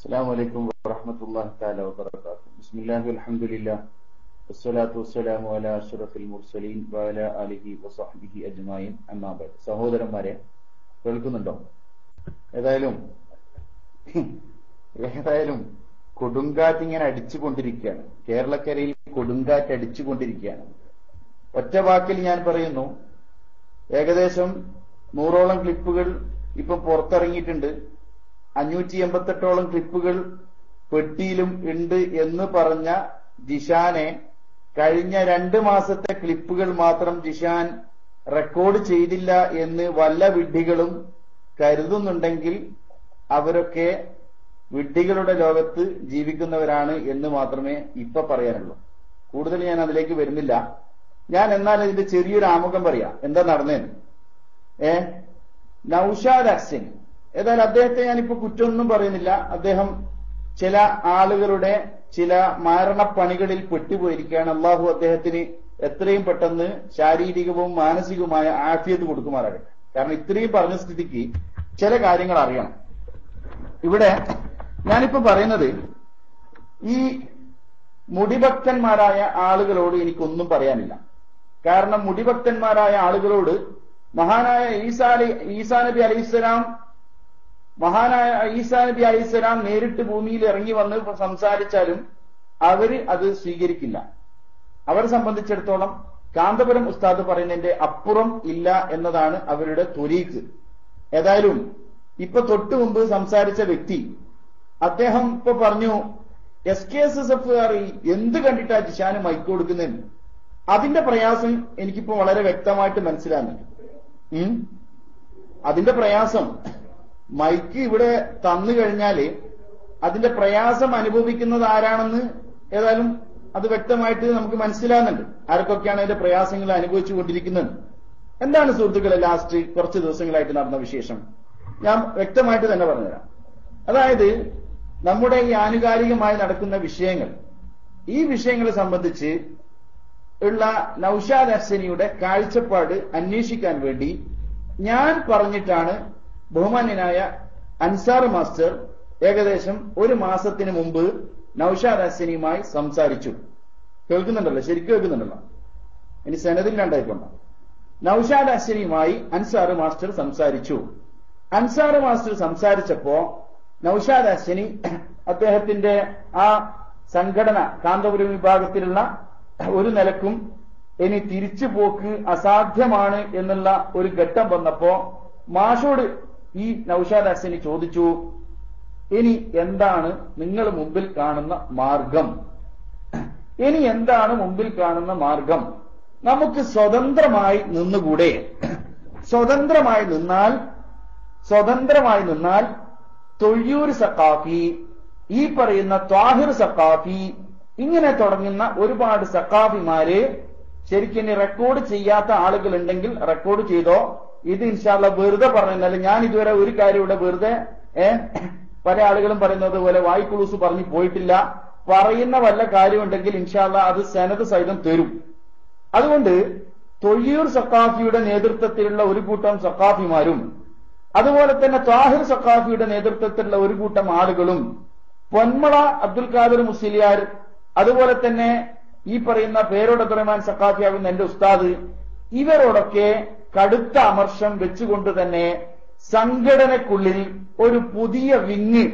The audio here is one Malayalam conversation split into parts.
അസ്സലാമു അലൈക്കും വറഹ്മത്തുള്ളാഹി തആല വബറകാതുഹു. ബിസ്മില്ലാഹി വൽഹംദുലില്ലാഹ് വസ്സലാത്തു വസ്സലാമു അലാ അഷ്റഫിൽ മുർസലീൻ വഅലാ ആലിഹി വസഹ്ബിഹി അജ്മഈൻ. അമ്മാ ബഅദ്. സഹോദരന്മാരെ, കേൾക്കുന്നുണ്ടോ? ഏതായാലും കൊടുങ്കാറ്റ് ഇങ്ങനെ അടിച്ചുകൊണ്ടിരിക്കുകയാണ്. കേരളക്കരയിൽ കൊടുങ്കാറ്റ് അടിച്ചുകൊണ്ടിരിക്കുകയാണ്. ഒറ്റ വാക്കിൽ ഞാൻ പറയുന്നു, ഏകദേശം 100ഓളം ക്ലിപ്പുകൾ ഇപ്പൊ പുറത്തിറങ്ങിയിട്ടുണ്ട്. 588ഓളം ക്ലിപ്പുകൾ പെട്ടിയിലും ഉണ്ട് എന്ന് പറഞ്ഞ ജിഷാനെ കഴിഞ്ഞ 2 മാസത്തെ ക്ലിപ്പുകൾ മാത്രം ജിഷാൻ റെക്കോർഡ് ചെയ്തില്ല എന്ന് വല്ല വിഡ്ഢികളും കരുതുന്നുണ്ടെങ്കിൽ അവരൊക്കെ വിഡ്ഢികളുടെ ലോകത്ത് ജീവിക്കുന്നവരാണ് എന്ന് മാത്രമേ ഇപ്പൊ പറയാനുള്ളൂ. കൂടുതൽ ഞാൻ അതിലേക്ക് വരുന്നില്ല. ഞാൻ എന്നാൽ ഇതിന്റെ ചെറിയൊരു ആമുഖം പറയാം, എന്താ നടന്നേന്ന്. നൗഷാദ് ഹസൻ, ഏതായാലും അദ്ദേഹത്തെ ഞാനിപ്പോ കുറ്റമൊന്നും പറയുന്നില്ല. അദ്ദേഹം ചില ആളുകളുടെ ചില മാരണപ്പണികളിൽ പെട്ടുപോയിരിക്കുകയാണ്. അള്ളാഹു അദ്ദേഹത്തിന് എത്രയും പെട്ടെന്ന് ശാരീരികവും മാനസികവുമായ ആഫിയത്ത് കൊടുക്കുമാറാകട്ടെ. കാരണം ഇത്രയും പറഞ്ഞ സ്ഥിതിക്ക് ചില കാര്യങ്ങൾ അറിയണം. ഇവിടെ ഞാനിപ്പോ പറയുന്നത്, ഈ മുടിഭക്തന്മാരായ ആളുകളോട് എനിക്കൊന്നും പറയാനില്ല. കാരണം മുടിഭക്തന്മാരായ ആളുകളോട് മഹാനായ ഈസാ നബി അലൈഹിസ്സലാം നേരിട്ട് ഭൂമിയിൽ ഇറങ്ങി വന്ന് സംസാരിച്ചാലും അവര് അത് സ്വീകരിക്കില്ല. അവരെ സംബന്ധിച്ചിടത്തോളം കാന്തപുരം ഉസ്താദ് പറയുന്നതിന്റെ അപ്പുറം ഇല്ല എന്നതാണ് അവരുടെ ത്വരീഖ്. ഏതായാലും ഇപ്പൊ തൊട്ടു മുമ്പ് സംസാരിച്ച വ്യക്തി, അദ്ദേഹം ഇപ്പൊ പറഞ്ഞു SKSSF എന്ത് കണ്ടിട്ടാ ജിഷാന് മൈക്ക് കൊടുക്കുന്നതെന്ന്. അതിന്റെ പ്രയാസം എനിക്കിപ്പോ വളരെ വ്യക്തമായിട്ട് മനസ്സിലാകുന്നുണ്ട്. അതിന്റെ പ്രയാസം മൈക്ക് ഇവിടെ തന്നു കഴിഞ്ഞാല് അതിന്റെ പ്രയാസം അനുഭവിക്കുന്നത് ആരാണെന്ന് ഏതായാലും അത് വ്യക്തമായിട്ട് നമുക്ക് മനസ്സിലാകുന്നുണ്ട്. ആർക്കൊക്കെയാണ് അതിന്റെ പ്രയാസങ്ങൾ അനുഭവിച്ചു കൊണ്ടിരിക്കുന്നത്. എന്താണ് സുഹൃത്തുക്കളെ ലാസ്റ്റ് കുറച്ച് ദിവസങ്ങളായിട്ട് നടന്ന വിശേഷം ഞാൻ വ്യക്തമായിട്ട് തന്നെ പറഞ്ഞുതരാം. അതായത് നമ്മുടെ ഈ ആനുകാലികമായി നടക്കുന്ന വിഷയങ്ങൾ, ഈ വിഷയങ്ങളെ സംബന്ധിച്ച് ഉള്ള നൗഷാദ് ഹസനിയുടെ കാഴ്ചപ്പാട് അന്വേഷിക്കാൻ വേണ്ടി ഞാൻ പറഞ്ഞിട്ടാണ് ബഹുമാന്യനായ അൻസാർ മാസ്റ്റർ ഏകദേശം 1 മാസത്തിന് മുമ്പ് നൗഷാദ് ഹസനിയുമായി സംസാരിച്ചു. കേൾക്കുന്നുണ്ടല്ലോ? ശരിക്കും കേൾക്കുന്നുണ്ടല്ലോ? ഇനി സനദില്ലാണ്ടായിക്കൊണ്ട. നൗഷാദ് ഹസനിയുമായി അൻസാർ മാസ്റ്റർ സംസാരിച്ചു. അൻസാർ മാസ്റ്റർ സംസാരിച്ചപ്പോ നൗഷാദ് ഹസനി അദ്ദേഹത്തിന്റെ ആ സംഘടന കാന്തപുരം വിഭാഗത്തിലുള്ള ഒരു നിലക്കും ഇനി തിരിച്ചു പോക്ക് അസാധ്യമാണ് എന്നുള്ള ഒരു ഘട്ടം വന്നപ്പോ മാഷോട് ഈ നൗഷാദ് ഹസനി ചോദിച്ചു, ഇനി എന്താണ് നിങ്ങൾ മുമ്പിൽ കാണുന്ന മാർഗം? ഇനി എന്താണ് മുമ്പിൽ കാണുന്ന മാർഗം? നമുക്ക് സ്വതന്ത്രമായി നിന്നുകൂടെ? സ്വതന്ത്രമായി നിന്നാൽ തൊഴിയൂർ സഖാഫി, ഈ പറയുന്ന ത്വാഹിർ സഖാഫി, ഇങ്ങനെ തുടങ്ങുന്ന ഒരുപാട് സഖാഫിമാരെ ശരിക്കും റെക്കോർഡ് ചെയ്യാത്ത ആളുകൾ ഉണ്ടെങ്കിൽ റെക്കോർഡ് ചെയ്തോ. ഇത് ഇൻഷാല്ല വെറുതെ പറഞ്ഞാൽ ഞാൻ ഇതുവരെ ഒരു കാര്യം ഇവിടെ വെറുതെ പല ആളുകളും പറയുന്നത് പോലെ വായ്ക്കുളൂസ് പറഞ്ഞു പോയിട്ടില്ല. പറയുന്ന വല്ല കാര്യമുണ്ടെങ്കിൽ ഇൻഷാല്ല അത് സനത് സഹിതം തരും. അതുകൊണ്ട് തൊഴിയൂർ സഖാഫിയുടെ നേതൃത്വത്തിലുള്ള ഒരു കൂട്ടം സഖാഫിമാരും അതുപോലെ തന്നെ ത്വാഹിർ സഖാഫിയുടെ നേതൃത്വത്തിലുള്ള ഒരു കൂട്ടം ആളുകളും പൊന്മള അബ്ദുൽ ഖാദർ മുസ്ലിയാർ, അതുപോലെ തന്നെ ഈ പറയുന്ന പേരോട് അബ്ദുറഹ്മാൻ സഖാഫിയാകുന്ന എന്റെ ഉസ്താദ്, ഇവരോടൊക്കെ കടുത്ത അമർഷം വെച്ചുകൊണ്ട് തന്നെ സംഘടനക്കുള്ളിൽ ഒരു പുതിയ വിങ്,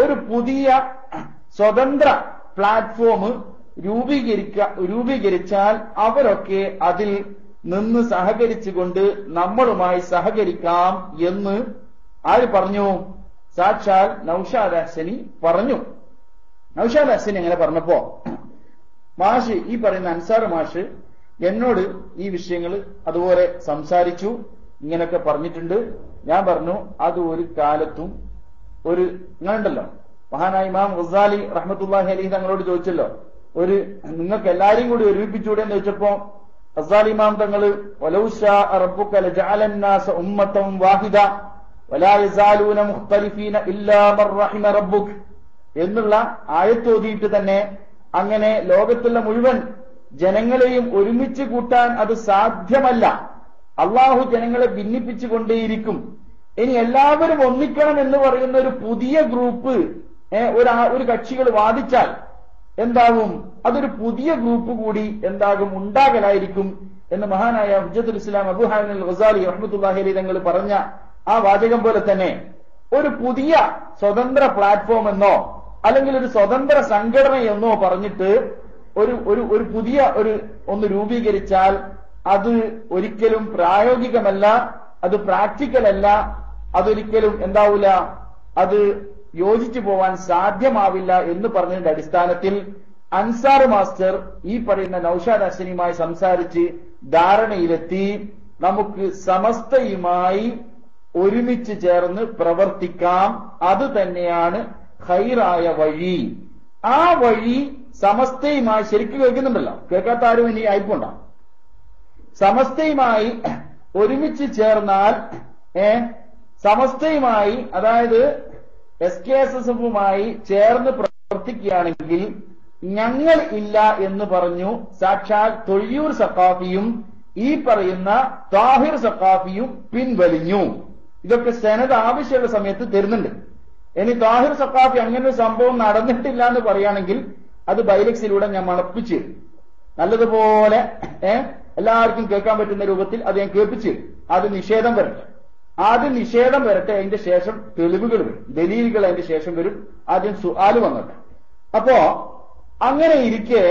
ഒരു പുതിയ സ്വതന്ത്ര പ്ലാറ്റ്ഫോം രൂപീകരിച്ചാൽ അവരൊക്കെ അതിൽ നിന്ന് സഹകരിച്ചുകൊണ്ട് നമ്മളുമായി സഹകരിക്കാം എന്ന് ആര് പറഞ്ഞു? സാക്ഷാൽ നൗഷാദ് ഹസനി പറഞ്ഞു. നൗഷാദ് ഹസനി അങ്ങനെ പറഞ്ഞപ്പോ മാഷ്, ഈ പറയുന്ന അൻസാർ മാഷ് എന്നോട് ഈ വിഷയങ്ങൾ അതുപോലെ സംസാരിച്ചു, ഇങ്ങനെയൊക്കെ പറഞ്ഞിട്ടുണ്ട്. ഞാൻ പറഞ്ഞു അത് ഒരു കാലത്തും ഇങ്ങനെയുണ്ടല്ലോ, മഹാനായ ഇമാം ഗസാലി റഹ്മത്തുള്ളാഹി അലൈഹി തങ്ങളോട് ചോദിച്ചല്ലോ, നിങ്ങൾക്ക് എല്ലാരെയും കൂടി ഒരുമിപ്പിച്ചൂടെ എന്ന് ചോദിച്ചപ്പോ ഗസാലി ഇമാം തങ്ങള് വലൗ ശാ റബ്ബുക ലജഅലൻ നാസ ഉമ്മത്തൻ വാഹിദ വലാ യസാലൂന മുഖ്തലിഫീന ഇല്ലാ മർ റഹിമ റബ്ബുക് എന്നുള്ള ആയത്തോതിയിട്ട് തന്നെ അങ്ങനെ ലോകത്തുള്ള മുഴുവൻ ജനങ്ങളെയും ഒരുമിച്ച് കൂട്ടാൻ അത് സാധ്യമല്ല. അള്ളാഹു ജനങ്ങളെ ഭിന്നിപ്പിച്ചുകൊണ്ടേയിരിക്കും. ഇനി എല്ലാവരും ഒന്നിക്കണം എന്ന് പറയുന്ന ഒരു പുതിയ ഗ്രൂപ്പ് ഒരു കക്ഷികൾ വാദിച്ചാൽ എന്താവും, അതൊരു പുതിയ ഗ്രൂപ്പ് കൂടി എന്താകും ഉണ്ടാകലായിരിക്കും എന്ന് മഹാനായ ഹുജ്ജത്തുൽ ഇസ്ലാം അബൂ ഹാമിദ് അൽ ഗസാലി റഹ്മത്തുള്ളാഹി അലൈഹി തങ്ങൾ പറഞ്ഞ ആ വാചകം പോലെ തന്നെ ഒരു പുതിയ സ്വതന്ത്ര പ്ലാറ്റ്ഫോം എന്നോ അല്ലെങ്കിൽ ഒരു സ്വതന്ത്ര സംഘടനയെന്നോ പറഞ്ഞിട്ട് ഒരു പുതിയ ഒന്ന് രൂപീകരിച്ചാൽ അത് ഒരിക്കലും പ്രായോഗികമല്ല, അത് പ്രാക്ടിക്കൽ അല്ല, അതൊരിക്കലും എന്താവില്ല, അത് യോജിച്ചു പോവാൻ സാധ്യമാവില്ല എന്ന് പറഞ്ഞതിന്റെ അടിസ്ഥാനത്തിൽ അൻസാർ മാസ്റ്റർ ഈ പറയുന്ന നൌഷാദ് ഹസനിയുമായി സംസാരിച്ച് ധാരണയിലെത്തി നമുക്ക് സമസ്തയുമായി ഒരുമിച്ച് ചേർന്ന് പ്രവർത്തിക്കാം, അത് തന്നെയാണ് ഖൈറായ വഴി. ആ വഴി സമസ്തയുമായി ശരിക്കും കേൾക്കുന്നുണ്ടല്ലോ, കേൾക്കാത്ത ആരും ഇനി ആയിക്കൊണ്ടാ. സമസ്തയുമായി ഒരുമിച്ച് ചേർന്നാൽ സമസ്തയുമായി അതായത് SKSSFുമായി ചേർന്ന് പ്രവർത്തിക്കുകയാണെങ്കിൽ ഞങ്ങൾ ഇല്ല എന്ന് പറഞ്ഞു സാക്ഷാൽ തൊഴിയൂർ സഖാഫിയും ഈ പറയുന്ന താഹിർ സഖാഫിയും പിൻവലിഞ്ഞു. ഇതൊക്കെ സനദ് ആവശ്യമുള്ള സമയത്ത് തരുന്നുണ്ട്. ഇനി താഹിർ സഖാഫി അങ്ങനെ ഒരു സംഭവം നടന്നിട്ടില്ല എന്ന് പറയുകയാണെങ്കിൽ അത് ബൈലക്സിലൂടെ ഞാൻ മണപ്പിച്ച് നല്ലതുപോലെ എല്ലാവർക്കും കേൾക്കാൻ പറ്റുന്ന രൂപത്തിൽ അത് ഞാൻ കേൾപ്പിച്ച് ആദ്യം നിഷേധം വരട്ടെ. അതിന്റെ ശേഷം തെളിവുകൾ വരും, ദലീലുകൾ അതിന്റെ ശേഷം വരും. ആദ്യം സുആല് വന്നട്ടെ. അപ്പോ അങ്ങനെ ഇരിക്കെ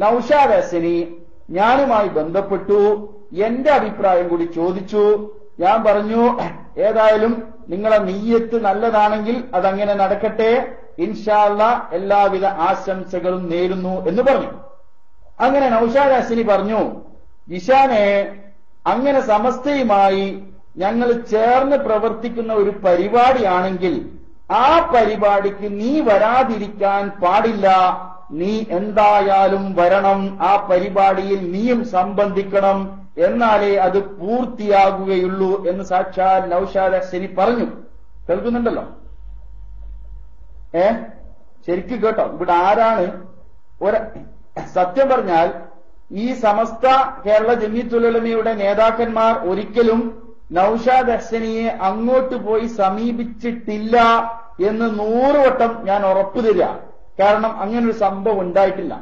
നൌഷാദ് ഹസനി ഞാനുമായി ബന്ധപ്പെട്ടു, എന്റെ അഭിപ്രായം കൂടി ചോദിച്ചു. ഞാൻ പറഞ്ഞു ഏതായാലും നിങ്ങളെ നിയ്യത്ത് നല്ലതാണെങ്കിൽ അതങ്ങനെ നടക്കട്ടെ, ഇൻഷാ അല്ലാഹ് എല്ലാവിധ ആശംസകളും നേരുന്നു എന്ന് പറഞ്ഞു. അങ്ങനെ നൌഷാദ് ഹസനി പറഞ്ഞു, ജിഷാനെ അങ്ങനെ സമസ്തയുമായി ഞങ്ങൾ ചേർന്ന് പ്രവർത്തിക്കുന്ന ഒരു പരിപാടിയാണെങ്കിൽ ആ പരിപാടിക്ക് നീ വരാതിരിക്കാൻ പാടില്ല, നീ എന്തായാലും വരണം, ആ പരിപാടിയിൽ നീയും സംബന്ധിക്കണം, എന്നാലേ അത് പൂർത്തിയാകുകയുള്ളൂ എന്ന് സാക്ഷാൽ നൌഷാദ് ഹസനി പറഞ്ഞു. കേൾക്കുന്നുണ്ടല്ലോ? ശരിക്കും കേട്ടോ? ഇവിടെ ആരാണ് സത്യം പറഞ്ഞാൽ ഈ സമസ്ത കേരള ജംഇയ്യത്തുൽ ഉലമയുടെ നേതാക്കന്മാർ ഒരിക്കലും നൌഷാദ് ഹസനിയെ അങ്ങോട്ട് പോയി സമീപിച്ചിട്ടില്ല എന്ന് 100 വട്ടം ഞാൻ ഉറപ്പു തരിക. കാരണം അങ്ങനൊരു സംഭവം ഉണ്ടായിട്ടില്ല.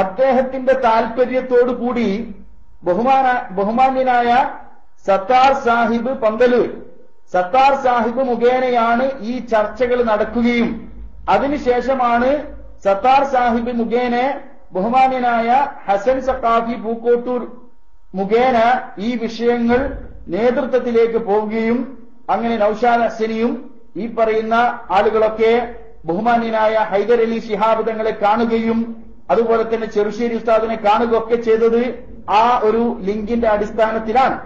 അദ്ദേഹത്തിന്റെ താൽപര്യത്തോടു കൂടി ബഹുമാന്യനായ സത്താർ സാഹിബ് പന്തലൂർ, സത്താർ സാഹിബ് മുഖേനയാണ് ഈ ചർച്ചകൾ നടക്കുകയും അതിനുശേഷമാണ് സത്താർ സാഹിബ് മുഖേന ബഹുമാന്യനായ ഹസൻ സഖാഫി പൂക്കോട്ടൂർ മുഖേന ഈ വിഷയങ്ങൾ നേതൃത്വത്തിലേക്ക് പോവുകയും അങ്ങനെ നൌഷാദ് ഹസനിയും ഈ പറയുന്ന ആളുകളൊക്കെ ബഹുമാന്യനായ ഹൈദർ അലി ശിഹാബ് തങ്ങളെ കാണുകയും അതുപോലെ തന്നെ ചെറുശ്ശേരി ഉസ്താദിനെ കാണുകയൊക്കെ ചെയ്തത് ആ ഒരു ലിങ്കിന്റെ അടിസ്ഥാനത്തിലാണ്.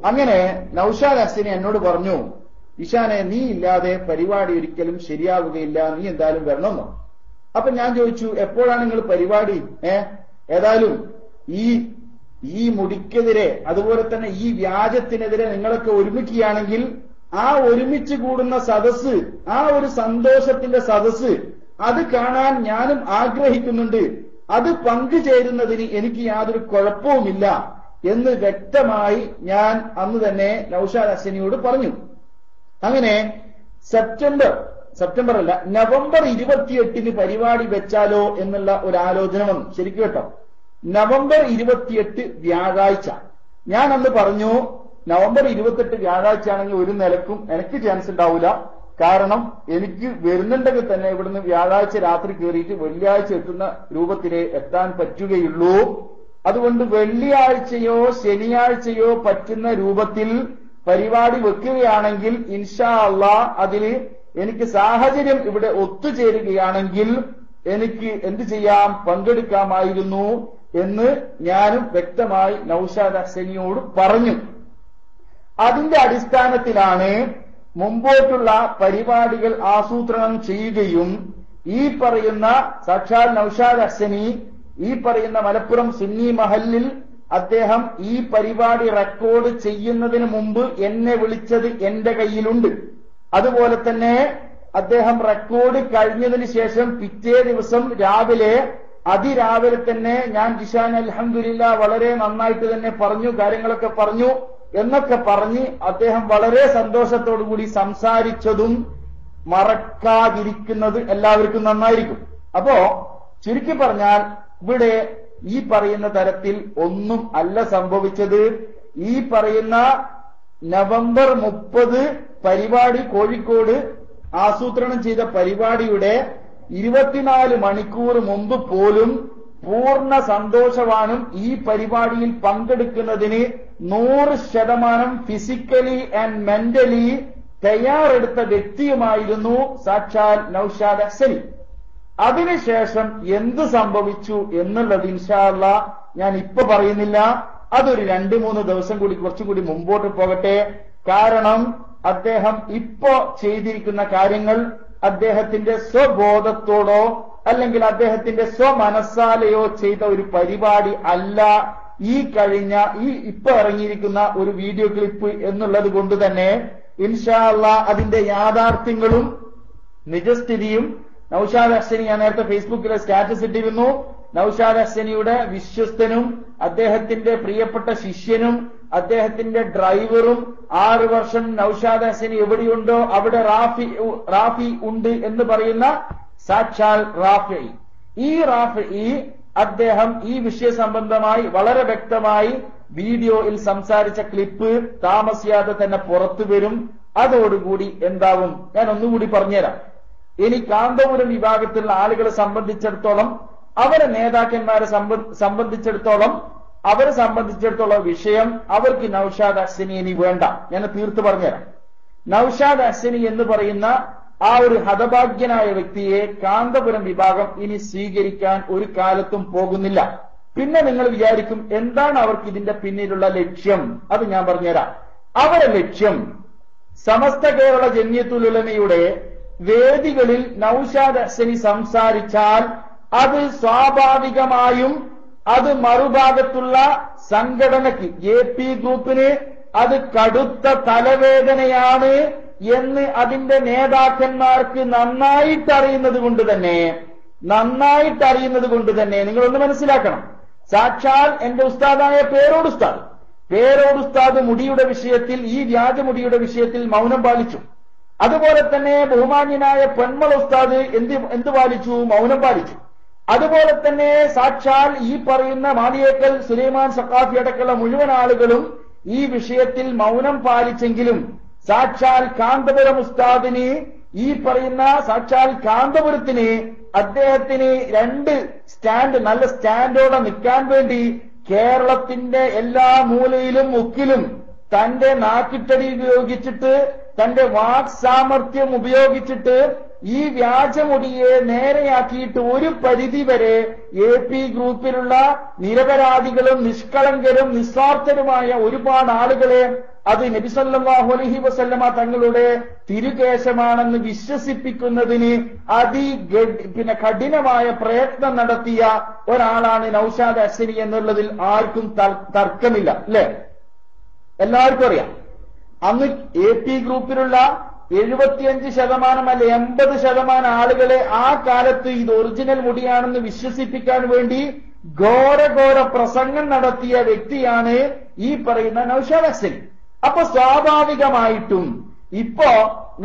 അങ്ങനെ നൌഷാദ് ഹസനി എന്നോട് പറഞ്ഞു, ഇഷാനെ നീ ഇല്ലാതെ പരിപാടി ഒരിക്കലും ശരിയാവുകയില്ല, നീ എന്തായാലും വരണമെന്നോ. അപ്പൊ ഞാൻ ചോദിച്ചു, എപ്പോഴാണ് നിങ്ങൾ പരിപാടി? ഏതായാലും ഈ മുടിക്കെതിരെ അതുപോലെ തന്നെ ഈ വ്യാജത്തിനെതിരെ നിങ്ങളൊക്കെ ഒരുമിക്കുകയാണെങ്കിൽ ആ ഒരുമിച്ച് കൂടുന്ന സദസ്സ്, ആ ഒരു സന്തോഷത്തിന്റെ സദസ്സ്, അത് കാണാൻ ഞാനും ആഗ്രഹിക്കുന്നുണ്ട്, അത് പങ്കുചേരുന്നതിന് എനിക്ക് യാതൊരു കുഴപ്പവുമില്ല എന്ന് വ്യക്തമായി ഞാൻ അന്ന് തന്നെ നൌഷാദ് ഹസനിയോട് പറഞ്ഞു. അങ്ങനെ സെപ്റ്റംബർ അല്ല, നവംബർ 28 പരിപാടി വെച്ചാലോ എന്നുള്ള ഒരു ആലോചന വന്നു. ശരിക്കും കേട്ടോ, നവംബർ 28 വ്യാഴാഴ്ച. ഞാൻ അന്ന് പറഞ്ഞു, നവംബർ 28 വ്യാഴാഴ്ച ആണെങ്കിൽ ഒരു നിലക്കും എനിക്ക് ചാൻസ് ഉണ്ടാവില്ല. കാരണം എനിക്ക് വരുന്നുണ്ടെങ്കിൽ തന്നെ ഇവിടുന്ന് വ്യാഴാഴ്ച രാത്രി കയറിയിട്ട് വെള്ളിയാഴ്ച എത്തുന്ന രൂപത്തിലേ എത്താൻ പറ്റുകയുള്ളൂ. അതുകൊണ്ട് വെള്ളിയാഴ്ചയോ ശനിയാഴ്ചയോ പറ്റുന്ന രൂപത്തിൽ പരിപാടി വെക്കുകയാണെങ്കിൽ ഇൻഷാ അല്ലാഹ് അതിന് എനിക്ക് സാഹചര്യം ഇവിടെ ഒത്തുചേരുകയാണെങ്കിൽ എനിക്ക് എന്ത് ചെയ്യാം, പങ്കെടുക്കാമായിരുന്നു എന്ന് ഞാനും വ്യക്തമായി നൌഷാദ് ഹസനിയോട് പറഞ്ഞു. അതിന്റെ അടിസ്ഥാനത്തിലാണ് മുമ്പോട്ടുള്ള പരിപാടികൾ ആസൂത്രണം ചെയ്യുകയും ഈ പറയുന്ന സാക്ഷാൽ നൌഷാദ് ഹസനി ഈ പറയുന്ന മലപ്പുറം സുന്നി മഹല്ലിൽ അദ്ദേഹം ഈ പരിപാടി റെക്കോർഡ് ചെയ്യുന്നതിന് മുമ്പ് എന്നെ വിളിച്ചത് എന്റെ കയ്യിലുണ്ട്. അതുപോലെ തന്നെ അദ്ദേഹം റെക്കോർഡ് കഴിഞ്ഞതിന് ശേഷം പിറ്റേ ദിവസം അതിരാവിലെ തന്നെ ഞാൻ ജിഷാൻ അൽഹംദുലില്ലാ വളരെ നന്നായിട്ട് തന്നെ പറഞ്ഞു, കാര്യങ്ങളൊക്കെ പറഞ്ഞു എന്നൊക്കെ പറഞ്ഞ് അദ്ദേഹം വളരെ സന്തോഷത്തോടുകൂടി സംസാരിച്ചതും മറക്കാതിരിക്കുന്നത് എല്ലാവർക്കും നന്നായിരിക്കും. അപ്പോ ചുരുക്കി പറഞ്ഞാൽ ഇവിടെ ഈ പറയുന്ന തരത്തിൽ ഒന്നും അല്ല സംഭവിച്ചത്. ഈ പറയുന്ന നവംബർ 30 പരിപാടി കോഴിക്കോട് ആസൂത്രണം ചെയ്ത പരിപാടിയുടെ 24 മണിക്കൂർ മുമ്പ് പോലും പൂർണ്ണ സന്തോഷവാനും ഈ പരിപാടിയിൽ പങ്കെടുക്കുന്നതിന് 100% ഫിസിക്കലി ആൻഡ് മെന്റലി തയ്യാറെടുത്ത വ്യക്തിയുമായിരുന്നു സാക്ഷാൽ നൗഷാദ് ഹസനി. അതിനുശേഷം എന്ത് സംഭവിച്ചു എന്നുള്ളത് ഇൻഷാ അല്ലാഹ് ഞാൻ ഇപ്പൊ പറയുന്നില്ല. അതൊരു 2-3 ദിവസം കൂടി കുറച്ചും കൂടി മുമ്പോട്ട് പോകട്ടെ. കാരണം അദ്ദേഹം ഇപ്പോ ചെയ്തിരിക്കുന്ന കാര്യങ്ങൾ അദ്ദേഹത്തിന്റെ സ്വബോധത്തോടോ അല്ലെങ്കിൽ അദ്ദേഹത്തിന്റെ സ്വമനസ്സാലെയോ ചെയ്ത ഒരു പരിപാടി അല്ല ഈ ഇപ്പൊ ഇറങ്ങിയിരിക്കുന്ന ഒരു വീഡിയോ ക്ലിപ്പ് എന്നുള്ളത് കൊണ്ട് തന്നെ ഇൻഷാ അല്ലാഹ് അതിന്റെ യാഥാർത്ഥ്യങ്ങളും നിജസ്ഥിതിയും നൗഷാദ് ഹസനി, ഞാൻ നേരത്തെ ഫേസ്ബുക്കിലെ സ്റ്റാറ്റസ് ഇട്ടിരുന്നു, നൗഷാദ് ഹസനിയുടെ വിശ്വസ്തനും അദ്ദേഹത്തിന്റെ പ്രിയപ്പെട്ട ശിഷ്യനും അദ്ദേഹത്തിന്റെ ഡ്രൈവറും 6 വർഷം നൗഷാദ് ഹസനി എവിടെയുണ്ടോ അവിടെ റാഫി ഉണ്ട് എന്ന് പറയുന്ന സാക്ഷാൽ റാഫി. ഈ റാഫി അദ്ദേഹം ഈ വിഷയ സംബന്ധമായി വളരെ വ്യക്തമായി വീഡിയോയിൽ സംസാരിച്ച ക്ലിപ്പ് താമസിയാതെ തന്നെ പുറത്തു വരും. അതോടുകൂടി എന്താവും ഞാൻ ഒന്നുകൂടി പറഞ്ഞുതരാം. ഇനി കാന്തപുരം വിഭാഗത്തിലുള്ള ആളുകളെ സംബന്ധിച്ചിടത്തോളം, അവരെ നേതാക്കന്മാരെ സംബന്ധിച്ചിടത്തോളം വിഷയം അവർക്ക് നൗഷാദ് ഹസനി ഇനി വേണ്ട. ഞാൻ തീർത്ത് പറഞ്ഞുതരാം. നൗഷാദ് ഹസനി എന്ന് പറയുന്ന ആ ഒരു ഹതഭാഗ്യനായ വ്യക്തിയെ കാന്തപുരം വിഭാഗം ഇനി സ്വീകരിക്കാൻ ഒരു കാലത്തും പോകുന്നില്ല. പിന്നെ നിങ്ങൾ വിചാരിക്കും എന്താണ് അവർക്ക് ഇതിന്റെ പിന്നിലുള്ള ലക്ഷ്യം? അത് ഞാൻ പറഞ്ഞുതരാം. അവരുടെ ലക്ഷ്യം സമസ്ത കേരള ജംഇയ്യത്തുൽ ഉലമയുടെ വേദികളിൽ നൗഷാദ് ഹസനി സംസാരിച്ചാൽ അത് സ്വാഭാവികമായും അത് മറുഭാഗത്തുള്ള സംഘടനയ്ക്ക് AP ഗ്രൂപ്പിന് അത് കടുത്ത തലവേദനയാണ് എന്ന് അതിന്റെ നേതാക്കന്മാർക്ക് നന്നായിട്ട് അറിയുന്നത് കൊണ്ട് തന്നെ നിങ്ങളൊന്ന് മനസ്സിലാക്കണം. സാക്ഷാൽ എന്റെ ഉസ്താദായ പേരോട് ഉസ്താദ് മുടിയുടെ വിഷയത്തിൽ, ഈ വ്യാജമുടിയുടെ വിഷയത്തിൽ മൗനം പാലിച്ചു. അതുപോലെ തന്നെ ബഹുമാന്യനായ പൊന്മള ഉസ്താദ് എന്ത് പാലിച്ചു? മൗനം പാലിച്ചു. അതുപോലെ തന്നെ സാക്ഷാൽ ഈ പറയുന്ന മാളിയേക്കൽ സുലൈമാൻ സഖാഫി അടക്കമുള്ള മുഴുവൻ ആളുകളും ഈ വിഷയത്തിൽ മൗനം പാലിച്ചെങ്കിലും സാക്ഷാൽ കാന്തപുരം ഉസ്താദിന്, ഈ പറയുന്ന സാക്ഷാൽ കാന്തപുരത്തിന്, അദ്ദേഹത്തിന് 2 സ്റ്റാൻഡ്, നല്ല സ്റ്റാൻഡോടെ നിൽക്കാൻ വേണ്ടി കേരളത്തിന്റെ എല്ലാ മൂലയിലും മുക്കിലും തന്റെ നാക്കിട്ടടി ഉപയോഗിച്ചിട്ട്, തന്റെ വാക് സാമർഥ്യം ഉപയോഗിച്ചിട്ട് ഈ വ്യാജമുടിയെ നേരെയാക്കിയിട്ട് ഒരു പരിധിവരെ AP ഗ്രൂപ്പിലുള്ള നിരപരാധികളും നിഷ്കളങ്കരും നിസ്വാർത്ഥരുമായ ഒരുപാട് ആളുകളെ അത് നബി സല്ലല്ലാഹു അലൈഹി വസല്ലമ തങ്ങളുടെ തിരുകേശമാണെന്ന് വിശ്വസിപ്പിക്കുന്നതിന് കഠിനമായ പ്രയത്നം നടത്തിയ ഒരാളാണ് നൗഷാദ് ഹസനി എന്നുള്ളതിൽ ആർക്കും തർക്കമില്ല, അല്ലേ? എല്ലാവർക്കും അറിയാം. അന്ന് AP ഗ്രൂപ്പിലുള്ള 75% അല്ലെ 80% ആളുകളെ ആ കാലത്ത് ഇത് ഒറിജിനൽ മുടിയാണെന്ന് വിശ്വസിപ്പിക്കാൻ വേണ്ടി ഘോര പ്രസംഗം നടത്തിയ വ്യക്തിയാണ് ഈ പറയുന്ന നൗഷാദ് ഹസനി. അപ്പൊ സ്വാഭാവികമായിട്ടും ഇപ്പോ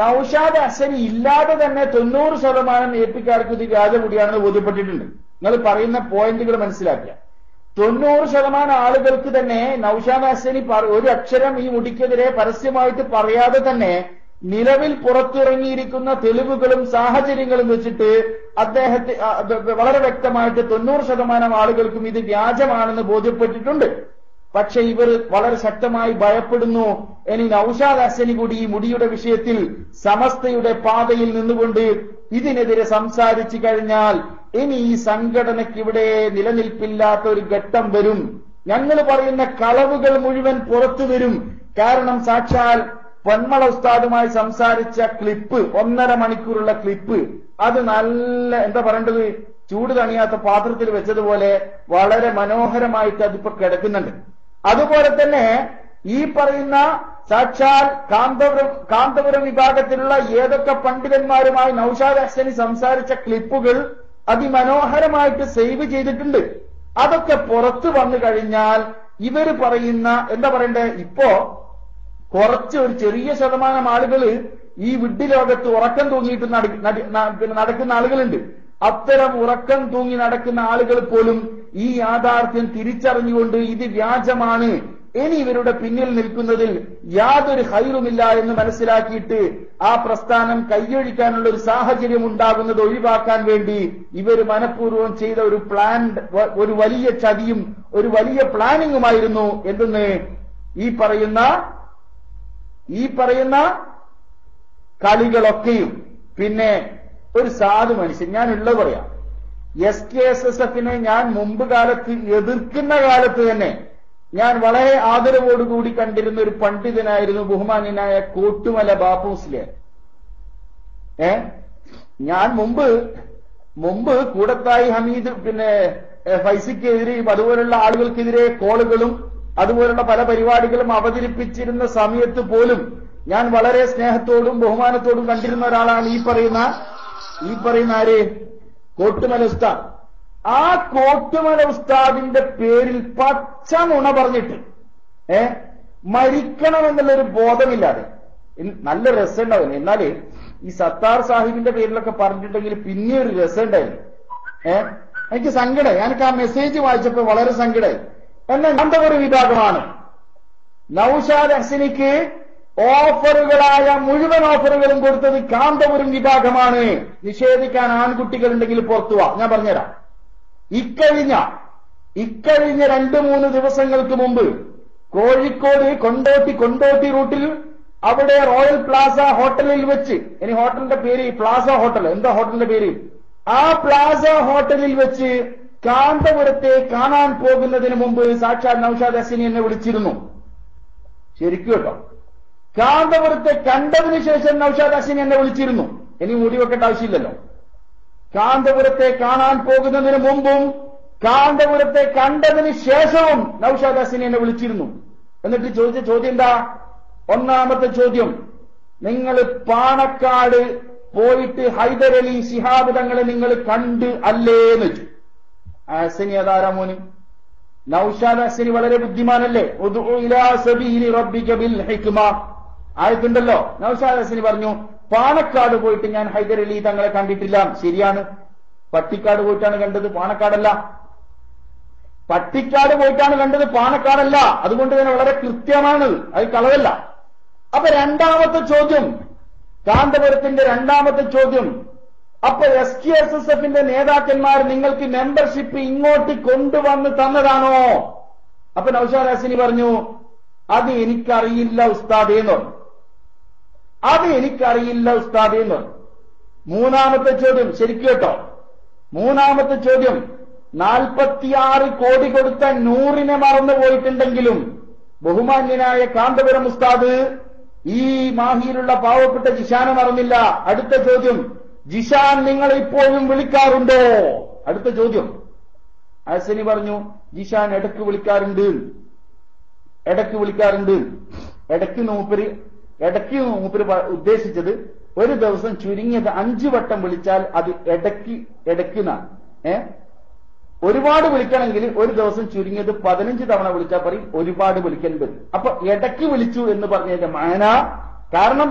നൗഷാദ് ഹസനി ഇല്ലാതെ തന്നെ 90% AP-ക്കാർക്ക് ഇത് വ്യാജമുടിയാണെന്ന് ബോധ്യപ്പെട്ടിട്ടുണ്ട്. നിങ്ങൾ പറയുന്ന പോയിന്റുകൾ മനസ്സിലാക്കുക. 90% ആളുകൾക്ക് തന്നെ നൗഷാദ് ഹസനി ഒരു അക്ഷരം ഈ മുടിക്കെതിരെ പരസ്യമായിട്ട് പറയാതെ തന്നെ നിലവിൽ പുറത്തിറങ്ങിയിരിക്കുന്ന തെളിവുകളും സാഹചര്യങ്ങളും വെച്ചിട്ട് അദ്ദേഹത്തെ വളരെ വ്യക്തമായിട്ട് 90% ആളുകൾക്കും ഇത് വ്യാജമാണെന്ന് ബോധ്യപ്പെട്ടിട്ടുണ്ട്. പക്ഷെ ഇവർ വളരെ ശക്തമായി ഭയപ്പെടുന്നു. ഇനി നൗഷാദ് ഹസനി കൂടി ഈ മുടിയുടെ വിഷയത്തിൽ സമസ്തയുടെ പാതയിൽ നിന്നുകൊണ്ട് ഇതിനെതിരെ സംസാരിച്ചു കഴിഞ്ഞാൽ ഇനി ഈ സംഘടനയ്ക്ക് ഇവിടെ നിലനിൽപ്പില്ലാത്ത ഒരു ഘട്ടം വരും. ഞങ്ങൾ പറയുന്ന കളവുകൾ മുഴുവൻ പുറത്തു വരും. കാരണം സാക്ഷാൽ പൊന്മള ഉസ്താദുമായി സംസാരിച്ച ക്ലിപ്പ്, 1.5 മണിക്കൂറുള്ള ക്ലിപ്പ്, അത് നല്ല എന്താ പറയേണ്ടത്, ചൂട് തണിയാത്ത പാത്രത്തിൽ വെച്ചതുപോലെ വളരെ മനോഹരമായിട്ട് അതിപ്പോ കിടക്കുന്നുണ്ട്. അതുപോലെ തന്നെ ഈ പറയുന്ന സാക്ഷാൽ കാന്തപുരം വിഭാഗത്തിലുള്ള ഏതൊക്കെ പണ്ഡിതന്മാരുമായി നൗഷാദ് ഹസനി സംസാരിച്ച ക്ലിപ്പുകൾ അതിമനോഹരമായിട്ട് സേവ് ചെയ്തിട്ടുണ്ട്. അതൊക്കെ പുറത്തു വന്നു കഴിഞ്ഞാൽ ഇവര് പറയുന്ന എന്താ പറയണ്ടേ, ഇപ്പോ കുറച്ച് ഒരു ചെറിയ ശതമാനം ആളുകൾ ഈ വിഡ്ഢിലോകത്ത് ഉറക്കം തൂങ്ങിയിട്ട് നടക്കുന്ന ആളുകളുണ്ട്. അത്തരം ഉറക്കം തൂങ്ങി നടക്കുന്ന ആളുകൾ പോലും ഈ യാഥാർത്ഥ്യം തിരിച്ചറിഞ്ഞുകൊണ്ട് ഇത് വ്യാജമാണ്, ഇനി ഇവരുടെ പിന്നിൽ നിൽക്കുന്നതിൽ യാതൊരു ഹൈറുമില്ല എന്ന് മനസ്സിലാക്കിയിട്ട് ആ പ്രസ്ഥാനം കൈയൊഴിക്കാനുള്ള ഒരു സാഹചര്യം ഉണ്ടാകുന്നത് ഒഴിവാക്കാൻ വേണ്ടി ഇവർ മനഃപൂർവ്വം ചെയ്ത ഒരു വലിയ ചതിയും ഒരു വലിയ പ്ലാനിങ്ങുമായിരുന്നു എന്തെന്ന് ഈ പറയുന്ന കളികളൊക്കെയും. പിന്നെ ഒരു സാധു മനുഷ്യൻ, ഞാൻ ഉള്ളത് പറയാം, SKSSF-നെ ഞാൻ മുമ്പ് കാലത്ത് എതിർക്കുന്ന കാലത്ത് തന്നെ ഞാൻ വളരെ ആദരവോടുകൂടി കണ്ടിരുന്ന ഒരു പണ്ഡിതനായിരുന്നു ബഹുമാന്യനായ കോട്ടുമല ബാപ്പു മുസ്ലിയാർ. ഞാൻ മുമ്പ് കൂടത്തായി ഹമീദ് പിന്നെ ഫൈസിക്കെതിരെയും അതുപോലുള്ള ആളുകൾക്കെതിരെ കോളുകളും അതുപോലുള്ള പല പരിപാടികളും അവതരിപ്പിച്ചിരുന്ന സമയത്ത് പോലും ഞാൻ വളരെ സ്നേഹത്തോടും ബഹുമാനത്തോടും കണ്ടിരുന്ന ഒരാളാണ് ഈ പറയുന്ന ആര്, കോട്ടുമല ഉസ്താദ്. ആ കോട്ടുമല ഉസ്താദിന്റെ പേരിൽ പച്ച നുണ പറഞ്ഞിട്ട് മരിക്കണമെന്നുള്ളൊരു ബോധമില്ലാതെ നല്ല രസം ഉണ്ടാവില്ല. എന്നാല് ഈ സത്താർ സാഹിബിന്റെ പേരിലൊക്കെ പറഞ്ഞിട്ടുണ്ടെങ്കിൽ പിന്നെ ഒരു രസം ഉണ്ടായിരുന്നു. എനിക്ക് സങ്കടമായി, എനിക്ക് ആ മെസ്സേജ് വായിച്ചപ്പോ വളരെ സങ്കടമായി. എന്നാൽ കാന്തപുരം വിഭാഗമാണ് നൗഷാദ് ഹസനിക്ക് ഓഫറുകളായ മുഴുവൻ ഓഫറുകളും കൊടുത്തത് കാന്തപുരം വിഭാഗമാണ്. നിഷേധിക്കാൻ ആൺകുട്ടികളുണ്ടെങ്കിൽ പുറത്തുവാ, ഞാൻ പറഞ്ഞുതരാം. ഇക്കഴിഞ്ഞ 2-3 ദിവസങ്ങൾക്ക് മുമ്പ് കോഴിക്കോട് കൊണ്ടോട്ടി റൂട്ടിൽ അവിടെ റോയൽ പ്ലാസ ഹോട്ടലിൽ വെച്ച്, ഇനി ഹോട്ടലിന്റെ പേര് പ്ലാസ ഹോട്ടൽ, എന്താ ഹോട്ടലിന്റെ പേര്, ആ പ്ലാസ ഹോട്ടലിൽ വെച്ച് കാന്തപുരത്തെ കാണാൻ പോകുന്നതിന് മുമ്പ് സാക്ഷാൽ നൗഷാദ് ഹസനി എന്നെ വിളിച്ചിരുന്നു. ശരിക്കും കേട്ടോ, കാന്തപുരത്തെ കണ്ടതിന് ശേഷം നൗഷാദ് ഹസനി എന്നെ വിളിച്ചിരുന്നു. ഇനി മുടി വെക്കേണ്ട ആവശ്യമില്ലല്ലോ. കാന്തപുരത്തെ കാണാൻ പോകുന്നതിന് മുമ്പും കാന്തപുരത്തെ കണ്ടതിന് ശേഷവും നൗഷാദ് ഹസനി എന്നെ വിളിച്ചിരുന്നു. എന്നിട്ട് ചോദിച്ച ചോദ്യം എന്താ? ഒന്നാമത്തെ ചോദ്യം, നിങ്ങൾ പാണക്കാട് പോയിട്ട് ഹൈദരലി ശിഹാബ് തങ്ങളെ നിങ്ങൾ കണ്ട് അല്ലേന്ന് വെച്ചു. ഹസനി അതാരാ മോന്? നൗഷാദ് ഹസനി വളരെ ബുദ്ധിമാനല്ലേ? ഉദ്ഉ ഇലാ സബീലി റബ്ബിക ബിൽ ഹിക്മ ആയിട്ടുണ്ടല്ലോ. നൗഷാദ് ഹസനി പറഞ്ഞു, പാണക്കാട് പോയിട്ട് ഞാൻ ഹൈദരലി തങ്ങളെ കണ്ടിട്ടില്ല. ശരിയാണ്, പട്ടിക്കാട് പോയിട്ടാണ് കണ്ടത്, പാണക്കാടല്ല. പട്ടിക്കാട് പോയിട്ടാണ് കണ്ടത്, പാണക്കാടല്ല. അതുകൊണ്ട് തന്നെ വളരെ കൃത്യമാണ്, അത് കളവല്ല. അപ്പൊ രണ്ടാമത്തെ ചോദ്യം, കാന്തപുരത്തിന്റെ രണ്ടാമത്തെ ചോദ്യം, അപ്പൊ SKSSF-ന്റെ നേതാക്കന്മാർ നിങ്ങൾക്ക് മെമ്പർഷിപ്പ് ഇങ്ങോട്ട് കൊണ്ടുവന്ന് തന്നതാണോ? അപ്പൊ നൗഷാദ് ഹസനി പറഞ്ഞു, അത് എനിക്കറിയില്ല ഉസ്താദേന്ന്. അത് എനിക്കറിയില്ല ഉസ്താദേന്ന്. മൂന്നാമത്തെ ചോദ്യം, ശരിക്കും കേട്ടോ, മൂന്നാമത്തെ ചോദ്യം, 46 കോടി കൊടുത്ത നൂറിനെ മറന്നു പോയിട്ടുണ്ടെങ്കിലും ബഹുമാന്യനായ കാന്തപുരം ഉസ്താദ് ഈ മാഹിയിലുള്ള പാവപ്പെട്ട ജിഷാനെ മറന്നില്ല. അടുത്ത ചോദ്യം, ജിഷാൻ നിങ്ങൾ ഇപ്പോഴും വിളിക്കാറുണ്ടോ? അടുത്ത ചോദ്യം. ഹസനി പറഞ്ഞു, ജിഷാൻ ഇടയ്ക്ക് വിളിക്കാറുണ്ട്. ഇടയ്ക്ക് മൂപ്പര് ഉദ്ദേശിച്ചത് ഒരു ദിവസം ചുരുങ്ങിയത് 5 വട്ടം വിളിച്ചാൽ അത് ഇടയ്ക്കുന്നാണ്. ഒരുപാട് വിളിക്കണമെങ്കിൽ ഒരു ദിവസം ചുരുങ്ങിയത് 15 തവണ വിളിച്ചാൽ പറയും ഒരുപാട് വിളിക്കേണ്ടത്. അപ്പൊ ഇടയ്ക്ക് വിളിച്ചു എന്ന് പറഞ്ഞതിന്റെ മാന, കാരണം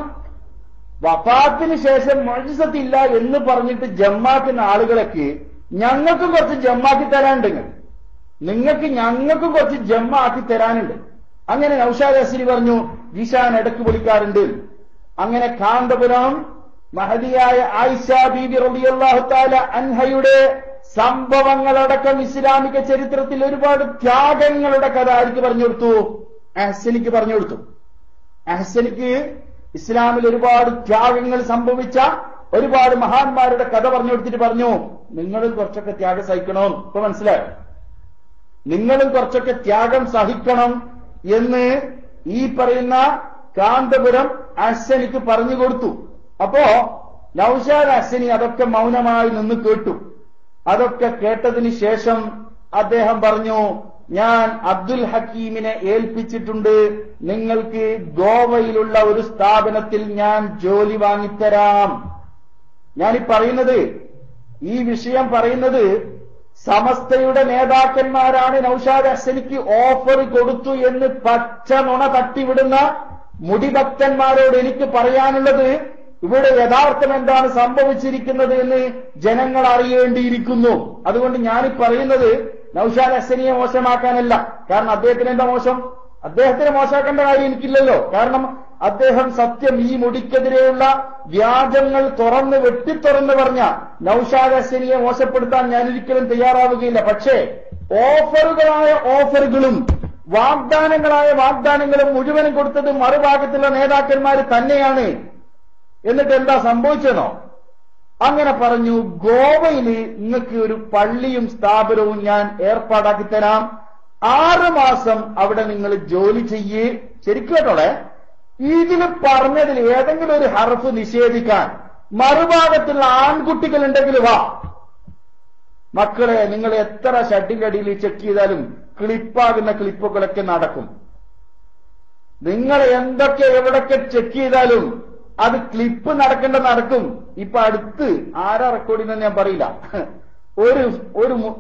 വഫാത്തിന് ശേഷം മുഅ്ജിസത്തില്ല എന്ന് പറഞ്ഞിട്ട് ജമ്മാക്കുന്ന ആളുകളൊക്കെ ഞങ്ങൾക്കും കുറച്ച് ജമ്മാക്കി തരാനുണ്ടെങ്കിൽ ഞങ്ങൾക്കും കുറച്ച് ജമ്മാക്കി തരാനുണ്ട്. അങ്ങനെ നൗഷാദ് ഹസനി പറഞ്ഞു, ജിഷാൻ ഇടയ്ക്ക് വിളിക്കാറുണ്ട്. അങ്ങനെ കാന്തപുരം മഹദിയായ ആയിഷ ബീബി റളിയല്ലാഹു തആല അൻഹയുടെ സംഭവങ്ങളടക്കം ഇസ്ലാമിക ചരിത്രത്തിൽ ഒരുപാട് ത്യാഗങ്ങളുടെ കഥ ആർക്ക് പറഞ്ഞു കൊടുത്തു? അഹ്സനിക്ക് പറഞ്ഞു കൊടുത്തു. അഹ്സനിക്ക് ഇസ്ലാമിൽ ഒരുപാട് ത്യാഗങ്ങൾ സംഭവിച്ച ഒരുപാട് മഹാന്മാരുടെ കഥ പറഞ്ഞു കൊടുത്തിട്ട് പറഞ്ഞു, നിങ്ങളും കുറച്ചൊക്കെ ത്യാഗം സഹിക്കണം. ഇപ്പൊ മനസ്സിലായോ? നിങ്ങളും കുറച്ചൊക്കെ ത്യാഗം സഹിക്കണം എന്ന് ഈ പറയുന്ന കാന്തപുരം അഹ്സനിക്ക് പറഞ്ഞു കൊടുത്തു. അപ്പോ നൗഷാദ് ഹസനി അതൊക്കെ മൗനമായി നിന്ന് കേട്ടു. അതൊക്കെ കേട്ടതിന് ശേഷം അദ്ദേഹം പറഞ്ഞു, ഞാൻ അബ്ദുൽ ഹക്കീമിനെ ഏൽപ്പിച്ചിട്ടുണ്ട്, നിങ്ങൾക്ക് ഗോവയിലുള്ള ഒരു സ്ഥാപനത്തിൽ ഞാൻ ജോലി വാങ്ങിത്തരാം. ഈ വിഷയം പറയുന്നത് സമസ്തയുടെ നേതാക്കന്മാരാണ് നൗഷാദ് ഹസനിക്ക് ഓഫർ കൊടുത്തു എന്ന് പച്ച നുണ തട്ടിവിടുന്ന മുടിഭക്തന്മാരോട് എനിക്ക് പറയാനുള്ളത്, ഇവിടെ യഥാർത്ഥം എന്താണ് സംഭവിച്ചിരിക്കുന്നത് എന്ന് ജനങ്ങൾ അറിയേണ്ടിയിരിക്കുന്നു. അതുകൊണ്ട് ഞാനീ പറയുന്നത് നൗഷാദ് ഹസനിയെ മോശമാക്കാനല്ല. കാരണം അദ്ദേഹത്തിന് എന്താ മോശം? അദ്ദേഹത്തിന് മോശമാക്കേണ്ട കാര്യം എനിക്കില്ലല്ലോ. കാരണം അദ്ദേഹം സത്യം ഈ മുടിക്കെതിരെയുള്ള വ്യാജങ്ങൾ വെട്ടിത്തുറന്ന് പറഞ്ഞ നൗഷാദ് ഹസനിയെ മോശപ്പെടുത്താൻ ഞാനൊരിക്കലും തയ്യാറാവുകയില്ല. പക്ഷേ ഓഫറുകളായ ഓഫറുകളും വാഗ്ദാനങ്ങളായ വാഗ്ദാനങ്ങളും മുഴുവനും കൊടുത്തത് മറുഭാഗത്തുള്ള നേതാക്കന്മാർ തന്നെയാണ്. എന്നിട്ട് എന്താ സംഭവിച്ചെന്നോ? അങ്ങനെ പറഞ്ഞു, ഗോവയില് നിങ്ങൾക്ക് ഒരു പള്ളിയും സ്ഥാപനവും ഞാൻ ഏർപ്പാടാക്കി തരാം, 6 മാസം അവിടെ നിങ്ങൾ ജോലി ചെയ്യേ. ശരിക്കും കേട്ടോളെ, ഇതിൽ പറഞ്ഞതിൽ ഏതെങ്കിലും ഒരു ഹർഫ് നിഷേധിക്കാൻ മറുഭാഗത്തുള്ള ആൺകുട്ടികൾ ഉണ്ടെങ്കിൽ വാ. മക്കളെ, നിങ്ങൾ എത്ര ഷട്ടിന്റെ അടിയിൽ ചെക്ക് ചെയ്താലും ക്ലിപ്പാകുന്ന ക്ലിപ്പുകളൊക്കെ നടക്കും. നിങ്ങൾ എന്തൊക്കെ എവിടൊക്കെ ചെക്ക് ചെയ്താലും അത് ക്ലിപ്പ് നടക്കും. ഇപ്പൊ അടുത്ത് ആരാ റെക്കോർഡ് ചെയ്യുന്നത് ഞാൻ പറയില്ല.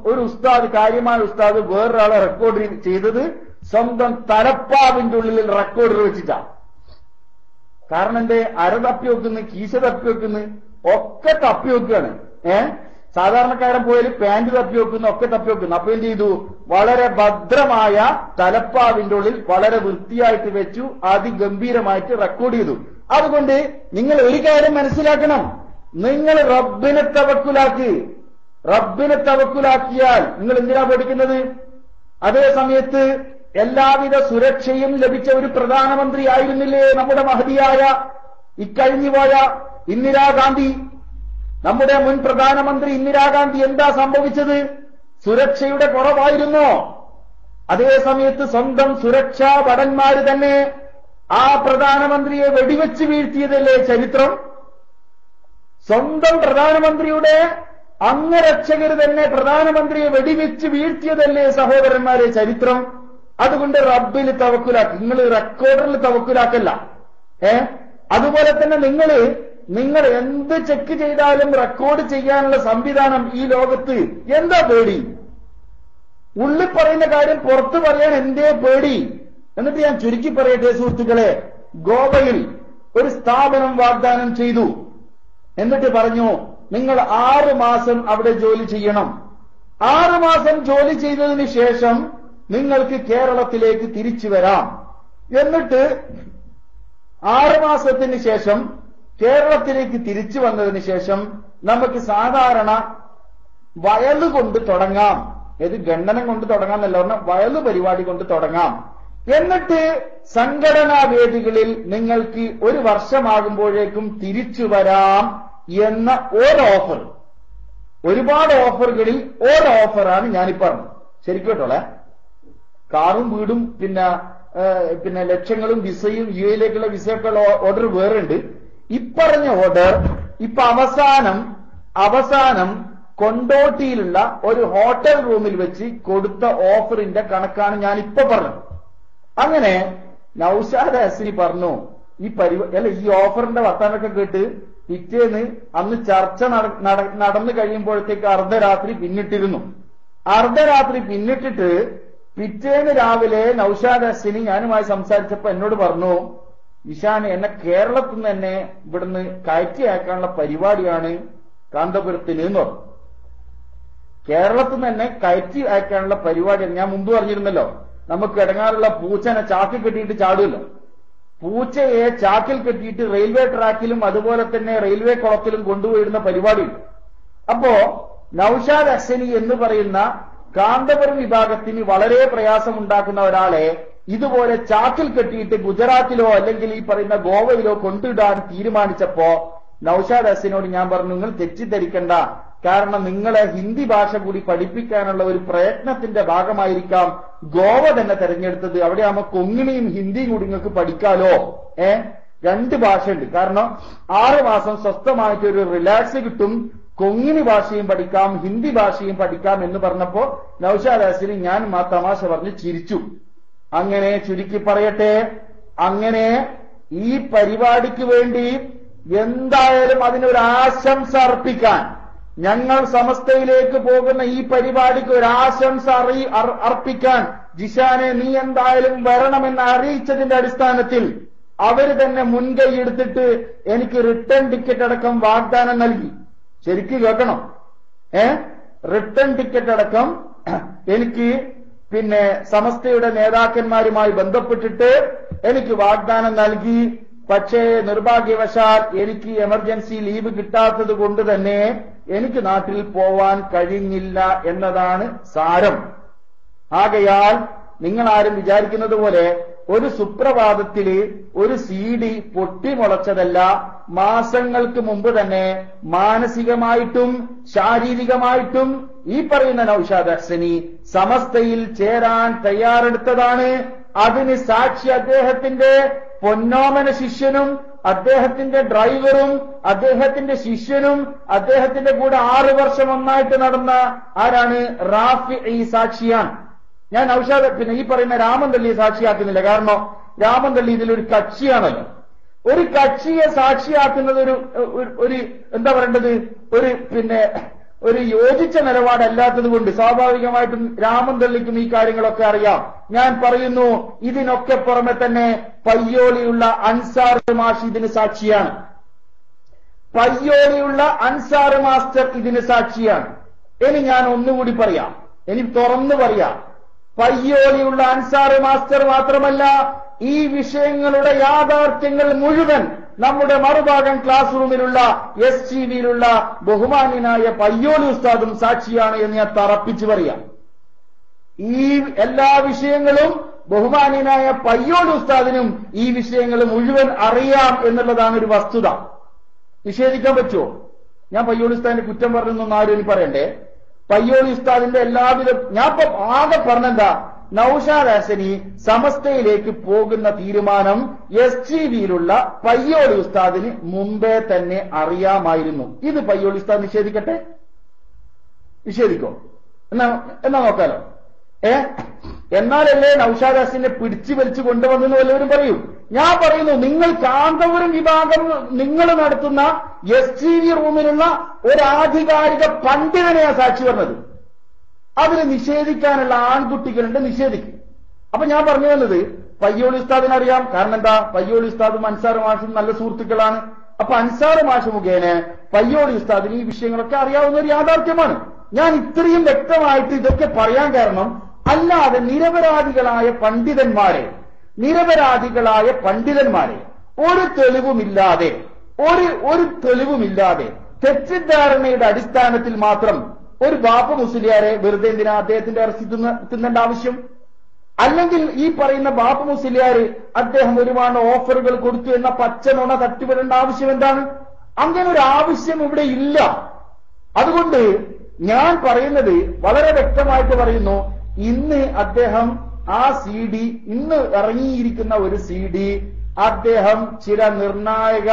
ഒരു ഉസ്താദ്, കാര്യമായ ഉസ്താദ് വേറൊരാളെ റെക്കോർഡ് ചെയ്തത് സ്വന്തം തലപ്പാവിന്റെ ഉള്ളിൽ റെക്കോർഡർ വെച്ചിട്ടാ. കാരണം എന്തേ? അര തപ്പി വെക്കുന്നു, കീശ തപ്പി വെക്കുന്നു, ഒക്കെ തപ്പി വെക്കുകയാണ്. സാധാരണക്കാരൻ പോയാൽ പാന്റ് തപ്പി വെക്കുന്നു, ഒക്കെ തപ്പി വെക്കുന്നു. അപ്പൊ എന്ത് ചെയ്തു? വളരെ ഭദ്രമായ തലപ്പാവിന്റെ ഉള്ളിൽ വളരെ വൃത്തിയായിട്ട് വെച്ചു, അതിഗംഭീരമായിട്ട് റെക്കോർഡ് ചെയ്തു. അതുകൊണ്ട് നിങ്ങൾ ഒരു കാര്യം മനസ്സിലാക്കണം, നിങ്ങൾ റബ്ബിനെ തവക്കുലാക്കിയാൽ നിങ്ങൾ എന്തിനാ പഠിക്കുന്നത്? അതേ സമയത്ത് എല്ലാവിധ സുരക്ഷയും ലഭിച്ച ഒരു പ്രധാനമന്ത്രി ആയിരുന്നില്ലേ നമ്മുടെ മഹതിയായ ഇക്കഴിഞ്ഞുപോയ ഇന്ദിരാഗാന്ധി? നമ്മുടെ മുൻ പ്രധാനമന്ത്രി ഇന്ദിരാഗാന്ധി എന്താ സംഭവിച്ചത്? സുരക്ഷയുടെ കുറവായിരുന്നോ? അതേ സമയത്ത് സ്വന്തം സുരക്ഷാ ഭടന്മാര് തന്നെ ആ പ്രധാനമന്ത്രിയെ വെടിവെച്ച് വീഴ്ത്തിയതല്ലേ ചരിത്രം? സ്വന്തം പ്രധാനമന്ത്രിയുടെ അംഗരക്ഷകർ തന്നെ പ്രധാനമന്ത്രിയെ വെടിവെച്ച് വീഴ്ത്തിയതല്ലേ സഹോദരന്മാരെ ചരിത്രം? അതുകൊണ്ട് റബ്ബിൽ തവക്കുലാക്കി, നിങ്ങൾ റെക്കോർഡറിൽ തവക്കുലാക്കല്ല. അതുപോലെ തന്നെ നിങ്ങൾ എന്ത് ചെക്ക് ചെയ്താലും റെക്കോർഡ് ചെയ്യാനുള്ള സംവിധാനം ഈ ലോകത്ത് എന്താ പേടി? ഉള്ളിൽ പറയുന്ന കാര്യം പുറത്തു പറയാൻ എന്തേ പേടി? എന്നിട്ട് ഞാൻ ചുരുക്കി പറയട്ടെ സുഹൃത്തുക്കളെ, ഗോവയിൽ ഒരു സ്ഥാപനം വാഗ്ദാനം ചെയ്തു. എന്നിട്ട് പറഞ്ഞു, നിങ്ങൾ 6 മാസം അവിടെ ജോലി ചെയ്യണം. 6 മാസം ജോലി ചെയ്തതിന് ശേഷം നിങ്ങൾക്ക് കേരളത്തിലേക്ക് തിരിച്ചു വരാം. എന്നിട്ട് 6 മാസത്തിന് ശേഷം കേരളത്തിലേക്ക് തിരിച്ചു വന്നതിന് ശേഷം നമുക്ക് സാധാരണ വയലുകൊണ്ട് തുടങ്ങാം. ഏത് ഗണ്ണനം കൊണ്ട് തുടങ്ങാമെന്നല്ല പറഞ്ഞ, വയലു പരിപാടി കൊണ്ട് തുടങ്ങാം. എന്നിട്ട് സംഘടനാ വേദികളിൽ നിങ്ങൾക്ക് 1 വർഷമാകുമ്പോഴേക്കും തിരിച്ചു വരാം എന്ന ഒരു ഓഫർ. ഒരുപാട് ഓഫറുകളിൽ ഒരു ഓഫറാണ് ഞാനിപ്പോ പറഞ്ഞത്. ശരിക്കും കേട്ടോളെ, കാറും വീടും പിന്നെ ലക്ഷങ്ങളും വിസയും യു എയിലേക്കുള്ള വിസയൊക്കെ ഓർഡർ വേറെ ഉണ്ട്. ഇപ്പറഞ്ഞ ഓർഡർ ഇപ്പൊ അവസാനം കൊണ്ടോട്ടിയിലുള്ള ഒരു ഹോട്ടൽ റൂമിൽ വെച്ച് കൊടുത്ത ഓഫറിന്റെ കണക്കാണ് ഞാനിപ്പോ പറഞ്ഞത്. അങ്ങനെ നൗഷാദ് ഹസനി പറഞ്ഞു, ഈ ഓഫറിന്റെ വർത്താനൊക്കെ കേട്ട് പിറ്റേന്ന് അന്ന് ചർച്ച നടന്നു കഴിയുമ്പോഴത്തേക്ക് അർദ്ധരാത്രി പിന്നിട്ടിരുന്നു. അർദ്ധരാത്രി പിന്നിട്ടിട്ട് പിറ്റേന്ന് രാവിലെ നൗഷാദ് ഹസനി ഞാനുമായി സംസാരിച്ചപ്പോ എന്നോട് പറഞ്ഞു, ഇഷാന്, എന്നെ കേരളത്തിൽ നിന്ന് തന്നെ ഇവിടുന്ന് കയറ്റി അയക്കാനുള്ള പരിപാടിയാണ് കാന്തപുരത്തിന് എന്ന് പറഞ്ഞു. കേരളത്തിൽ നിന്ന് തന്നെ കയറ്റി അയക്കാനുള്ള പരിപാടിയാണ്. ഞാൻ മുമ്പ് പറഞ്ഞിരുന്നല്ലോ, നമുക്ക് ഇടങ്ങാറുള്ള പൂച്ചനെ ചാക്കിൽ കെട്ടിയിട്ട് ചാടുമല്ലോ. പൂച്ചയെ ചാക്കിൽ കെട്ടിയിട്ട് റെയിൽവേ ട്രാക്കിലും അതുപോലെ തന്നെ റെയിൽവേ കുളത്തിലും കൊണ്ടുപോയിരുന്ന പരിപാടിയുണ്ട്. അപ്പോ നൗഷാദ് ഹസനി എന്ന് പറയുന്ന കാന്തപുരം വിഭാഗത്തിന് വളരെ പ്രയാസമുണ്ടാക്കുന്ന ഒരാളെ ഇതുപോലെ ചാക്കിൽ കെട്ടിയിട്ട് ഗുജറാത്തിലോ അല്ലെങ്കിൽ ഈ പറയുന്ന ഗോവയിലോ കൊണ്ടിടാൻ തീരുമാനിച്ചപ്പോ നൗഷാദ് ഹസനോട് ഞാൻ പറഞ്ഞു, നിങ്ങൾ തെറ്റിദ്ധരിക്കണ്ട, കാരണം നിങ്ങളെ ഹിന്ദി ഭാഷ കൂടി പഠിപ്പിക്കാനുള്ള ഒരു പ്രയത്നത്തിന്റെ ഭാഗമായിരിക്കാം ഗോവ തന്നെ തെരഞ്ഞെടുത്തത്. അവിടെ ആകുമ്പോൾ കൊങ്ങിണിയും ഹിന്ദിയും കൂടി നിങ്ങൾക്ക് പഠിക്കാലോ. 2 ഭാഷയുണ്ട്. കാരണം 6 മാസം സ്വസ്ഥമായിട്ട് ഒരു റിലാക്സ് കിട്ടും, കൊങ്ങിണി ഭാഷയും പഠിക്കാം, ഹിന്ദി ഭാഷയും പഠിക്കാം എന്ന് പറഞ്ഞപ്പോ നൗഷാദ് ഹസനി ഞാൻ ആ തമാശ പറഞ്ഞ് ചിരിച്ചു. അങ്ങനെ ചുരുക്കി പറയട്ടെ, അങ്ങനെ ഈ പരിപാടിക്ക് വേണ്ടി എന്തായാലും അതിനൊരു ആശംസ അർപ്പിക്കാൻ, ഞങ്ങൾ സമസ്തയിലേക്ക് പോകുന്ന ഈ പരിപാടിക്ക് ഒരു ആശംസ അർപ്പിക്കാൻ ജിഷാനെ നീ എന്തായാലും വരണമെന്ന് അറിയിച്ചതിന്റെ അടിസ്ഥാനത്തിൽ അവര് തന്നെ മുൻകൈ എടുത്തിട്ട് എനിക്ക് റിട്ടേൺ ടിക്കറ്റ് അടക്കം വാഗ്ദാനം നൽകി. ശരിക്കും കേൾക്കണം. റിട്ടേൺ ടിക്കറ്റ് അടക്കം എനിക്ക് സമസ്തയുടെ നേതാക്കന്മാരുമായി ബന്ധപ്പെട്ടിട്ട് എനിക്ക് വാഗ്ദാനം നൽകി. പക്ഷേ നിർഭാഗ്യവശാൽ എനിക്ക് എമർജൻസി ലീവ് കിട്ടാത്തത് കൊണ്ട് തന്നെ എനിക്ക് നാട്ടിൽ പോവാൻ കഴിഞ്ഞില്ല എന്നതാണ് സാരം. ആകയാൽ നിങ്ങളാരും വിചാരിക്കുന്നത് പോലെ ഒരു സുപ്രഭാതത്തില് ഒരു CD പൊട്ടിമുളച്ചതല്ല. മാസങ്ങൾക്ക് മുമ്പ് തന്നെ മാനസികമായിട്ടും ശാരീരികമായിട്ടും ഈ പറയുന്ന നൗഷാദ് ഹസനി സമസ്തയിൽ ചേരാൻ തയ്യാറെടുത്തതാണ്. അതിന് സാക്ഷി അദ്ദേഹത്തിന്റെ പൊന്നോമന ശിഷ്യനും അദ്ദേഹത്തിന്റെ ഡ്രൈവറും അദ്ദേഹത്തിന്റെ ശിഷ്യനും അദ്ദേഹത്തിന്റെ കൂടെ 6 വർഷം ഒന്നായിട്ട് നടന്ന ആരാണ്? റാഫി സാക്ഷിയാണ്. ഞാൻ നൗഷാദ് ഈ പറയുന്ന രാമന്തള്ളിയെ സാക്ഷിയാക്കുന്നില്ല. കാരണം രാമന്തള്ളി ഇതിലൊരു കക്ഷിയാണല്ലോ. ഒരു കക്ഷിയെ സാക്ഷിയാക്കുന്നത് ഒരു എന്താ പറയേണ്ടത്, ഒരു യോജിച്ച നിലപാടല്ലാത്തത് കൊണ്ട് സ്വാഭാവികമായിട്ടും രാമന്തള്ളിക്കും ഈ കാര്യങ്ങളൊക്കെ അറിയാം. ഞാൻ പറയുന്നു, ഇതിനൊക്കെ പുറമെ തന്നെ പയ്യോളിയുള്ള അൻസാർ മാഷ് ഇതിന് സാക്ഷിയാണ്. പയ്യോളിയുള്ള അൻസാർ മാസ്റ്റർ ഇതിന് സാക്ഷിയാണ്. ഇനി ഞാൻ ഒന്നുകൂടി പറയാം, ഇനി തുറന്നു പറയാം. പയ്യോളിയുള്ള അൻസാർ മാസ്റ്റർ മാത്രമല്ല, ഈ വിഷയങ്ങളുടെ യാഥാർത്ഥ്യങ്ങൾ മുഴുവൻ നമ്മുടെ മറുഭാഗം ക്ലാസ് റൂമിലുള്ള STVയിലുള്ള ബഹുമാന്യനായ പയ്യോളി ഉസ്താദും സാക്ഷിയാണ് എന്ന് ഞാൻ തറപ്പിച്ചു പറയാം. ഈ എല്ലാ വിഷയങ്ങളും ബഹുമാന്യനായ പയ്യോളി ഉസ്താദിനും ഈ വിഷയങ്ങൾ മുഴുവൻ അറിയാം എന്നുള്ളതാണ് ഒരു വസ്തുത. നിഷേധിക്കാൻ പറ്റുമോ? ഞാൻ പയ്യോളി ഉസ്താദിന്റെ കുറ്റം പറഞ്ഞൊന്നും ആരും ഇനി പറയണ്ടേ. പയ്യോളി ഉസ്താദിന്റെ എല്ലാവിധ ഞാൻ ആകെ പറഞ്ഞെന്താ, നൗഷാദ് ഹസനി സമസ്തയിലേക്ക് പോകുന്ന തീരുമാനം STVയിലുള്ള പയ്യോളി ഉസ്താദിന് മുമ്പേ തന്നെ അറിയാമായിരുന്നു. ഇത് പയ്യോളി ഉസ്താദ് നിഷേധിക്കട്ടെ? നിഷേധിക്കോ? എന്നാ നോക്കാലോ. എന്നാലല്ലേ നൗഷാദ് ഹസനെ പിടിച്ചു വലിച്ചു കൊണ്ടുവന്നെന്ന് വല്ലവരും പറയൂ. ഞാൻ പറയുന്നു, നിങ്ങൾ കാന്തപുരം വിഭാഗം നിങ്ങൾ നടത്തുന്ന STV റൂമിലുള്ള ഒരു ആധികാരിക പണ്ഡിതനെയാ സാക്ഷി പറഞ്ഞത്. അതിന് നിഷേധിക്കാനുള്ള ആൺകുട്ടികളുണ്ട്, നിഷേധിക്കും. അപ്പൊ ഞാൻ പറഞ്ഞു വന്നത്, പയ്യോളി ഉസ്താദിനറിയാം. കാരണം എന്താ, പയ്യോളി ഉസ്താദും അൻസാർ മാഷും നല്ല സുഹൃത്തുക്കളാണ്. അപ്പൊ അൻസാർ മാഷ് മുഖേന പയ്യോളി ഉസ്താദിന് ഈ വിഷയങ്ങളൊക്കെ അറിയാവുന്ന ഒരു യാഥാർത്ഥ്യമാണ്. ഞാൻ ഇത്രയും വ്യക്തമായിട്ട് ഇതൊക്കെ പറയാൻ കാരണം, അല്ലാതെ നിരപരാധികളായ പണ്ഡിതന്മാരെ ഒരു തെളിവുമില്ലാതെ തെറ്റിദ്ധാരണയുടെ അടിസ്ഥാനത്തിൽ മാത്രം ഒരു ബാപ്പ മുസ്ലിയാരെ വെറുതെ എന്തിനാ അദ്ദേഹത്തിന്റെ ഇറച്ചി തിന്നേണ്ട ആവശ്യം? അല്ലെങ്കിൽ ഈ പറയുന്ന ബാപ്പ മുസ്ലിയാര് അദ്ദേഹം ഒരുപാട് ഓഫറുകൾ കൊടുത്തു എന്ന പച്ചനുണ തട്ടിവിടേണ്ട ആവശ്യം എന്താണ്? അങ്ങനെ ഒരു ആവശ്യം ഇവിടെ ഇല്ല. അതുകൊണ്ട് ഞാൻ പറയുന്നത് വളരെ വ്യക്തമായിട്ട് പറയുന്നു, ഇന്ന് അദ്ദേഹം ആ CD, ഇന്ന് ഇറങ്ങിയിരിക്കുന്ന ഒരു CD അദ്ദേഹം ചില നിർണായക,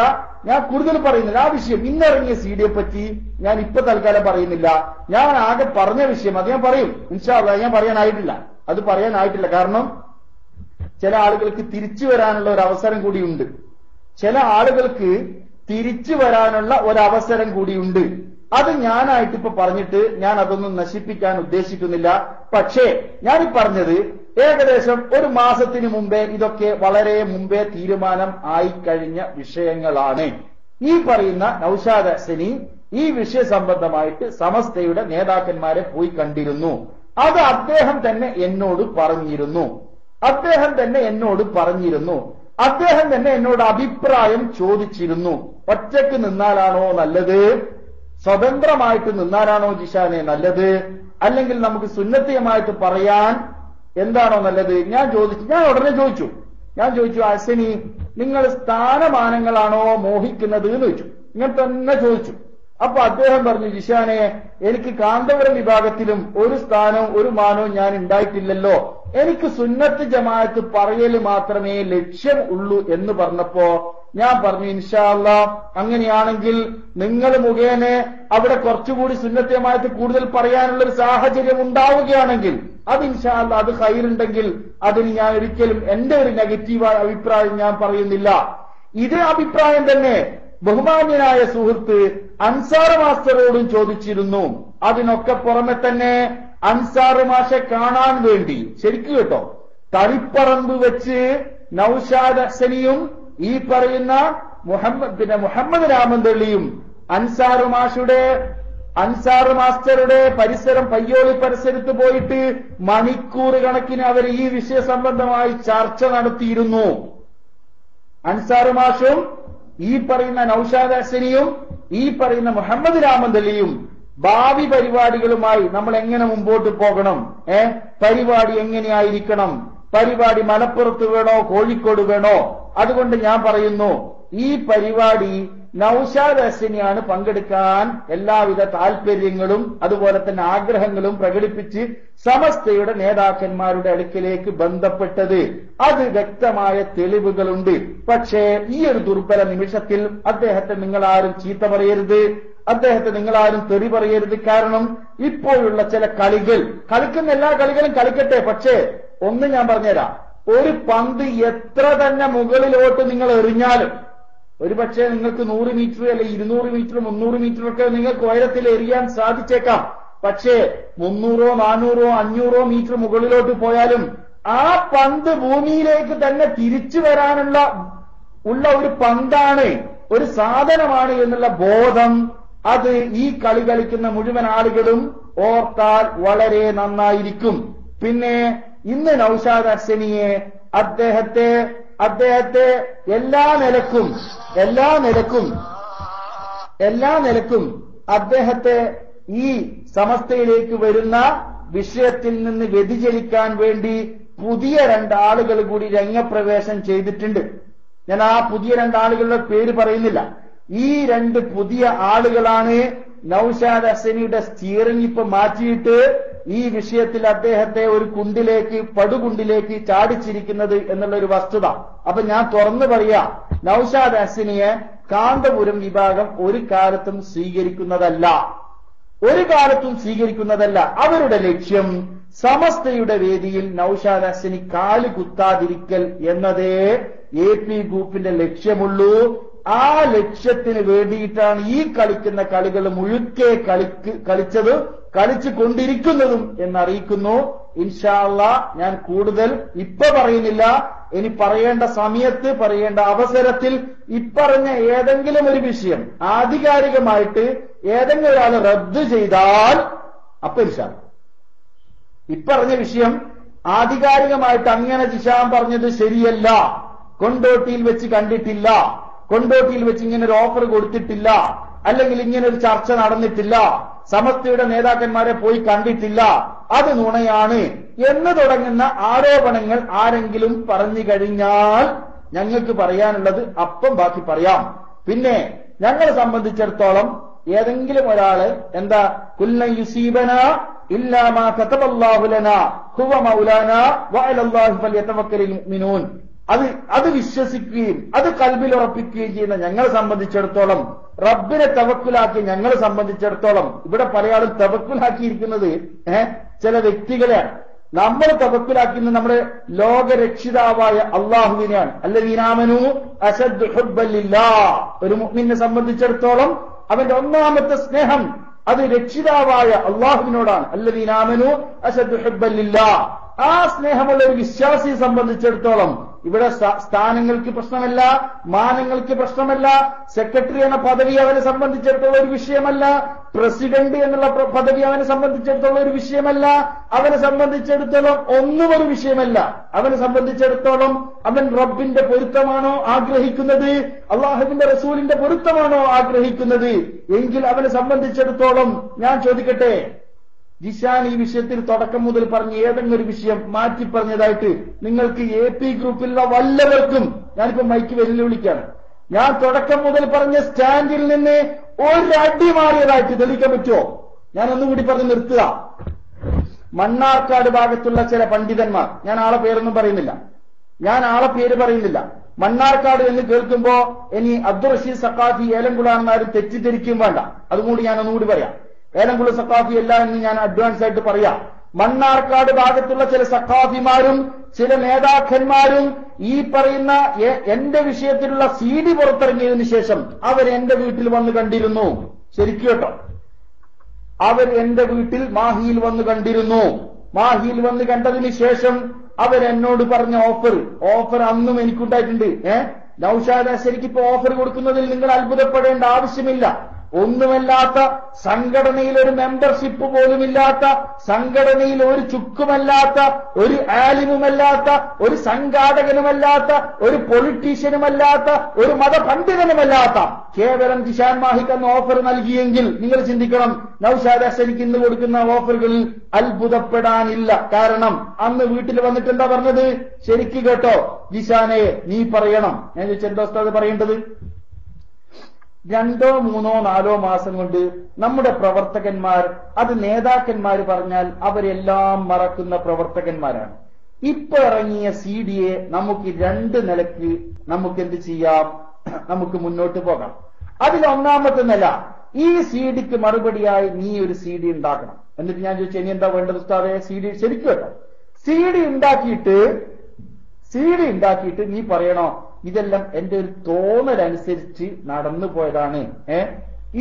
ഞാൻ കൂടുതൽ പറയുന്നില്ല ആ വിഷയം, ഇന്നിറങ്ങിയ CD പറ്റി ഞാൻ ഇപ്പൊ തൽക്കാലം പറയുന്നില്ല. ഞാൻ ആകെ പറഞ്ഞ വിഷയം അത് ഞാൻ പറയും ഇൻഷാ അല്ലാഹ്. ഞാൻ പറയാനായിട്ടില്ല. കാരണം ചില ആളുകൾക്ക് തിരിച്ചു വരാനുള്ള ഒരു അവസരം കൂടിയുണ്ട്. അത് ഞാനായിട്ടിപ്പോ പറഞ്ഞിട്ട് ഞാൻ അതൊന്നും നശിപ്പിക്കാൻ ഉദ്ദേശിക്കുന്നില്ല. പക്ഷേ ഞാൻ പറഞ്ഞത് ഏകദേശം ഒരു മാസത്തിന് മുമ്പേ, ഇതൊക്കെ വളരെ മുമ്പേ തീരുമാനം ആയിക്കഴിഞ്ഞ വിഷയങ്ങളാണ്. ഈ പറയുന്ന നൗഷാദ് ഹസനി ഈ വിഷയ സംബന്ധമായിട്ട് സമസ്തയുടെ നേതാക്കന്മാരെ പോയി കണ്ടിരുന്നു. അത് അദ്ദേഹം തന്നെ എന്നോട് പറഞ്ഞിരുന്നു. അദ്ദേഹം തന്നെ എന്നോട് അഭിപ്രായം ചോദിച്ചിരുന്നു. ഒറ്റയ്ക്ക് നിന്നാലാണോ നല്ലത്, സ്വതന്ത്രമായിട്ട് നിന്നാലാണോ ജിഷാനെ നല്ലത്, അല്ലെങ്കിൽ നമുക്ക് സുന്നത്തിയമായിട്ട് പറയാൻ എന്താണോ നല്ലത്? ഞാൻ ഉടനെ ചോദിച്ചു ഹസനി, നിങ്ങൾ സ്ഥാനമാനങ്ങളാണോ മോഹിക്കുന്നത് എന്ന് ചോദിച്ചു. ഇങ്ങനെ തന്നെ ചോദിച്ചു. അപ്പൊ അദ്ദേഹം പറഞ്ഞു, ജിഷാനെ, എനിക്ക് കാന്തപുരം വിഭാഗത്തിലും ഒരു സ്ഥാനവും ഒരു മാനവും ഞാൻ ഉണ്ടായിട്ടില്ലല്ലോ, എനിക്ക് സുന്നത്ത് ജമാഅത്ത് പറയൽ മാത്രമേ ലക്ഷ്യം ഉള്ളൂ എന്ന് പറഞ്ഞപ്പോ ഞാൻ പറഞ്ഞു, ഇൻഷാ അല്ലാഹ് അങ്ങനെയാണെങ്കിൽ നിങ്ങൾ മുഖേന അവിടെ കുറച്ചുകൂടി സുന്നത്ത് ജമാഅത്ത് കൂടുതൽ പറയാനുള്ള ഒരു സാഹചര്യം ഉണ്ടാവുകയാണെങ്കിൽ അത് ഇൻഷാ അല്ലാഹ് അത് ഖൈറുണ്ടെങ്കിൽ അതിന് ഞാൻ ഒരിക്കലും എന്റെ ഒരു നെഗറ്റീവായ അഭിപ്രായം ഞാൻ പറയുന്നില്ല. ഇതേ അഭിപ്രായം തന്നെ ബഹുമാന്യനായ സുഹൃത്ത് അൻസാർ മാസ്റ്ററോടും ചോദിച്ചിരുന്നു. അതിനൊക്കെ പുറമെ തന്നെ അൻസാർ മാഷെ കാണാൻ വേണ്ടി, ശരിക്കും കേട്ടോ, തളിപ്പറമ്പ് വെച്ച് നൗഷാദ് ഹസനിയും ഈ പറയുന്ന മുഹമ്മദ് രാമന്തള്ളിയും അൻസാർ മാസ്റ്ററുടെ പരിസരം പയ്യോളി പരിസരത്ത് പോയിട്ട് മണിക്കൂർ കണക്കിന് അവർ ഈ വിഷയ സംബന്ധമായി ചർച്ച നടത്തിയിരുന്നു. അൻസാർ മാഷും ഈ പറയുന്ന നൌഷാദ് ഹസനിയും ഈ പറയുന്ന മുഹമ്മദ് രാമന്തള്ളിയും ഭാവി പരിപാടികളുമായി നമ്മൾ എങ്ങനെ മുമ്പോട്ട് പോകണം, പരിപാടി എങ്ങനെയായിരിക്കണം, പരിപാടി മലപ്പുറത്ത് വേണോ കോഴിക്കോട് വേണോ, അതുകൊണ്ട് ഞാൻ പറയുന്നു ഈ പരിപാടി നൌഷാദ് ഹസനിയാണ് പങ്കെടുക്കാൻ എല്ലാവിധ താല്പര്യങ്ങളും അതുപോലെ തന്നെ ആഗ്രഹങ്ങളും പ്രകടിപ്പിച്ച് സമസ്തയുടെ നേതാക്കന്മാരുടെ അടുക്കിലേക്ക് ബന്ധപ്പെട്ടത്. അത് വ്യക്തമായ തെളിവുകളുണ്ട്. പക്ഷേ ഈ ഒരു ദുർബല നിമിഷത്തിൽ അദ്ദേഹത്തെ നിങ്ങളാരും ചീത്ത പറയരുത്, അദ്ദേഹത്തെ നിങ്ങളാരും തെറി പറയരുത്. കാരണം ഇപ്പോഴുള്ള ചില കളിക്കുന്ന എല്ലാ കളികളും കളിക്കട്ടെ, പക്ഷേ ഒന്ന് ഞാൻ പറഞ്ഞുതരാം, ഒരു പന്ത് എത്ര തന്നെ മുകളിലോട്ട് നിങ്ങൾ എറിഞ്ഞാലും ഒരുപക്ഷെ നിങ്ങൾക്ക് 100 മീറ്റർ അല്ലെ 200 മീറ്റർ 300 മീറ്റർ ഒക്കെ നിങ്ങൾക്ക് ഉയരത്തിൽ എറിയാൻ സാധിച്ചേക്കാം. പക്ഷേ 300 400 500 മീറ്റർ മുകളിലോട്ട് പോയാലും ആ പന്ത് ഭൂമിയിലേക്ക് തന്നെ തിരിച്ചു വരാനുള്ള ഒരു പന്താണ്, ഒരു സാധനമാണ് എന്നുള്ള ബോധം അത് ഈ കളി കളിക്കുന്ന മുഴുവൻ ആളുകളും ഓർത്താൽ വളരെ നന്നായിരിക്കും. പിന്നെ ഇന്ന് നൌഷാദ് ഹസനിയെ അദ്ദേഹത്തെ എല്ലാ നിലക്കും അദ്ദേഹത്തെ ഈ സമസ്തയിലേക്ക് വരുന്ന വിഷയത്തിൽ നിന്ന് വ്യതിചലിക്കാൻ വേണ്ടി പുതിയ 2 ആളുകൾ കൂടി രംഗപ്രവേശം ചെയ്തിട്ടുണ്ട്. ഞാൻ ആ പുതിയ 2 ആളുകളുടെ പേര് പറയുന്നില്ല. ഈ 2 പുതിയ ആളുകളാണ് നൌഷാദ് ഹസനിയുടെ സ്റ്റിയറിംഗ് ഇപ്പൊ മാറ്റിയിട്ട് ഈ വിഷയത്തിൽ അദ്ദേഹത്തെ ഒരു പടുകുണ്ടിലേക്ക് ചാടിച്ചിരിക്കുന്നത് എന്നുള്ള ഒരു വസ്തുത. അപ്പൊ ഞാൻ തുറന്നു പറയാ, നൌഷാദ് ഹസനിയെ കാന്തപുരം വിഭാഗം ഒരു കാലത്തും സ്വീകരിക്കുന്നതല്ല. അവരുടെ ലക്ഷ്യം സമസ്തയുടെ വേദിയിൽ നൌഷാദ് ഹസനി കാല് കുത്താതിരിക്കൽ എന്നതേ AP ഗ്രൂപ്പിന്റെ ലക്ഷ്യമുള്ളൂ. ആ ലക്ഷ്യത്തിന് വേണ്ടിയിട്ടാണ് ഈ കളിക്കുന്ന കളികൾ മുഴുക്കെ കളിച്ചു കൊണ്ടിരിക്കുന്നതും എന്നറിയിക്കുന്നു. ഇൻഷാ അല്ലാഹ് ഞാൻ കൂടുതൽ ഇപ്പൊ പറയുന്നില്ല. ഇനി പറയേണ്ട സമയത്ത് പറയേണ്ട അവസരത്തിൽ ഇപ്പറഞ്ഞ ഏതെങ്കിലും ഒരു വിഷയം ആധികാരികമായിട്ട് ഏതെങ്കിലും ഒരാൾ റദ്ദ് ചെയ്താൽ അപ്പൊ ഇൻഷാ ഇപ്പറഞ്ഞ വിഷയം ആധികാരികമായിട്ട് അങ്ങനെ ജിഷാൻ പറഞ്ഞത് ശരിയല്ല, കൊണ്ടോട്ടിയിൽ വെച്ച് കണ്ടിട്ടില്ല, കൊണ്ടോട്ടിയിൽ വെച്ച് ഇങ്ങനെ ഒരു ഓഫർ കൊടുത്തിട്ടില്ല, അല്ലെങ്കിൽ ഇങ്ങനെ ഒരു ചർച്ച നടന്നിട്ടില്ല, സമസ്തയുടെ നേതാക്കന്മാരെ പോയി കണ്ടിട്ടില്ല, അത് നുണയാണ് എന്ന് തുടങ്ങുന്ന ആരോപണങ്ങൾ ആരെങ്കിലും പറഞ്ഞു കഴിഞ്ഞാൽ ഞങ്ങൾക്ക് പറയാനുള്ളത് അപ്പം ബാക്കി പറയാം. പിന്നെ ഞങ്ങളെ സംബന്ധിച്ചിടത്തോളം ഏതെങ്കിലും ഒരാള് കുല്ലൻ യുസീബന ഇല്ലാ മാ കതബല്ലാഹു ലനാ ഹുവ മൗലാനാ വഅലല്ലാഹി ഫൽയതവക്കലിൽ മുഅ്മിനൂൻ, അത് വിശ്വസിക്കുകയും അത് കൽബിൽ ഉറപ്പിക്കുകയും ചെയ്യുന്ന ഞങ്ങളെ സംബന്ധിച്ചിടത്തോളം, റബ്ബിനെ തവക്കുലാക്കി ഞങ്ങളെ സംബന്ധിച്ചിടത്തോളം, ഇവിടെ പലയാളും തവക്കുലാക്കിയിരിക്കുന്നത് ചില വ്യക്തികളെയാണ്. നമ്മൾ തവക്കുലാക്കുന്നത് നമ്മുടെ ലോകരക്ഷിതാവായ അള്ളാഹുവിനെയാണ്. അല്ലദീനാമനൂ അശദ്ദു ഹുബ്ബൻ ലില്ലാഹ്. ഒരു മുഅ്മിനെ സംബന്ധിച്ചിടത്തോളം അവന്റെ ഒന്നാമത്തെ സ്നേഹം അത് രക്ഷിതാവായ അള്ളാഹുവിനോടാണ്. അല്ലദീനാമനൂ അശദ്ദു ഹുബ്ബൻ ലില്ലാഹ്. ആ സ്നേഹമുള്ള ഒരു വിശ്വാസിയെ സംബന്ധിച്ചിടത്തോളം ഇവിടെ സ്ഥാനങ്ങൾക്ക് പ്രശ്നമല്ല, മാനങ്ങൾക്ക് പ്രശ്നമല്ല, സെക്രട്ടറി എന്ന പദവി അവനെ സംബന്ധിച്ചിടത്തോളം ഒരു വിഷയമല്ല, പ്രസിഡന്റ് എന്നുള്ള പദവി അവനെ സംബന്ധിച്ചിടത്തോളം ഒരു വിഷയമല്ല, അവനെ സംബന്ധിച്ചിടത്തോളം ഒന്നും ഒരു വിഷയമല്ല. അവനെ സംബന്ധിച്ചിടത്തോളം അവൻ റബ്ബിന്റെ പൊരുത്തമാണോ ആഗ്രഹിക്കുന്നത്, അള്ളാഹുവിന്റെ റസൂലിന്റെ പൊരുത്തമാണോ ആഗ്രഹിക്കുന്നത് എങ്കിൽ അവനെ സംബന്ധിച്ചിടത്തോളം ഞാൻ ചോദിക്കട്ടെ, ജിഷാൻ ഈ വിഷയത്തിൽ തുടക്കം മുതൽ പറഞ്ഞ ഏതെങ്കിലും ഒരു വിഷയം മാറ്റി പറഞ്ഞതായിട്ട് നിങ്ങൾക്ക് AP ഗ്രൂപ്പിലുള്ള വല്ലവർക്കും, ഞാനിപ്പോ മൈക്ക് വെല്ലുവിളിക്കാണ്, ഞാൻ തുടക്കം മുതൽ പറഞ്ഞ സ്റ്റാൻഡിൽ നിന്ന് ഒരടി മാറിയതായിട്ട് തെളിയിക്കാൻ പറ്റുമോ? ഞാൻ ഒന്നുകൂടി പറഞ്ഞ് നിർത്തുക. മണ്ണാർക്കാട് ഭാഗത്തുള്ള ചില പണ്ഡിതന്മാർ, ഞാൻ ആളെ പേര് പറയുന്നില്ല, മണ്ണാർക്കാട് എന്ന് കേൾക്കുമ്പോ ഇനി അബ്ദുൾ റഷീദ് സഖാഫി ഏലംകുളാണെന്നാരും തെറ്റിദ്ധരിക്കും വേണ്ട, അതുകൂടി ഞാൻ ഒന്നുകൂടി പറയാം. ഏലംകുള സഖാഫി അല്ല എന്ന് ഞാൻ അഡ്വാൻസ് ആയിട്ട് പറയാം. മണ്ണാർക്കാട് ഭാഗത്തുള്ള ചില സഖാഫിമാരും ചില നേതാക്കന്മാരും ഈ പറയുന്ന എന്റെ വിഷയത്തിലുള്ള CD പുറത്തിറങ്ങിയതിനു ശേഷം അവർ എന്റെ വീട്ടിൽ വന്ന് കണ്ടിരുന്നു. ശരിക്കും കേട്ടോ, അവർ എന്റെ വീട്ടിൽ മാഹിയിൽ വന്ന് കണ്ടിരുന്നു. മാഹിയിൽ വന്ന് കണ്ടതിന് ശേഷം അവരെന്നോട് പറഞ്ഞ ഓഫർ അന്നും എനിക്കുണ്ടായിട്ടുണ്ട്. നൗഷാദ് അശരിക്ക് ഇപ്പൊ ഓഫർ കൊടുക്കുന്നതിൽ നിങ്ങൾ അത്ഭുതപ്പെടേണ്ട ആവശ്യമില്ല. ഒന്നുമല്ലാത്ത, സംഘടനയിൽ ഒരു മെമ്പർഷിപ്പ് പോലുമില്ലാത്ത, സംഘടനയിൽ ഒരു ചുക്കുമല്ലാത്ത, ഒരു ആലിമുമല്ലാത്ത, ഒരു സംഘാടകനുമല്ലാത്ത, ഒരു പൊളിറ്റീഷ്യനുമല്ലാത്ത, ഒരു മതപണ്ഡിതനുമല്ലാത്ത കേവലം ജിഷാൻ മാഹിക്ക് അന്ന് ഓഫർ നൽകിയെങ്കിൽ നിങ്ങൾ ചിന്തിക്കണം, നൗഷാദ് അശരിക്ക് ഇന്ന് കൊടുക്കുന്ന ഓഫറുകളിൽ അത്ഭുതപ്പെടാനില്ല. കാരണം അന്ന് വീട്ടിൽ വന്നിട്ട് എന്താ പറഞ്ഞത്? ശരിക്ക് കേട്ടോ ജിഷാനെ, നീ പറയണം. ഞാൻ ചോദിച്ചു, എന്താ ഉസ്താദ് പറയേണ്ടത്? 2, 3, 4 മാസം കൊണ്ട് നമ്മുടെ പ്രവർത്തകന്മാർ, അത് നേതാക്കന്മാർ പറഞ്ഞാൽ അവരെല്ലാം മറക്കുന്ന പ്രവർത്തകന്മാരാണ്. ഇപ്പൊ ഇറങ്ങിയ CD-യെ നമുക്ക് 2 നിലക്ക് നമുക്ക് എന്ത് ചെയ്യാം? നമുക്ക് മുന്നോട്ട് പോകാം. അതിലൊന്നാമത്തെ നില, ഈ CD-ക്ക് മറുപടിയായി നീ ഒരു CD ഉണ്ടാക്കണം. എന്നിട്ട് ഞാൻ ചോദിച്ചു, ഇനി എന്താ വേണ്ടത് ഉസ്താദേ? CD ശരിക്കും കേട്ടോ, CD ഉണ്ടാക്കിയിട്ട് നീ പറയണോ, ഇതെല്ലാം എന്റെ ഒരു തോന്നലനുസരിച്ച് നടന്നു പോയതാണ്.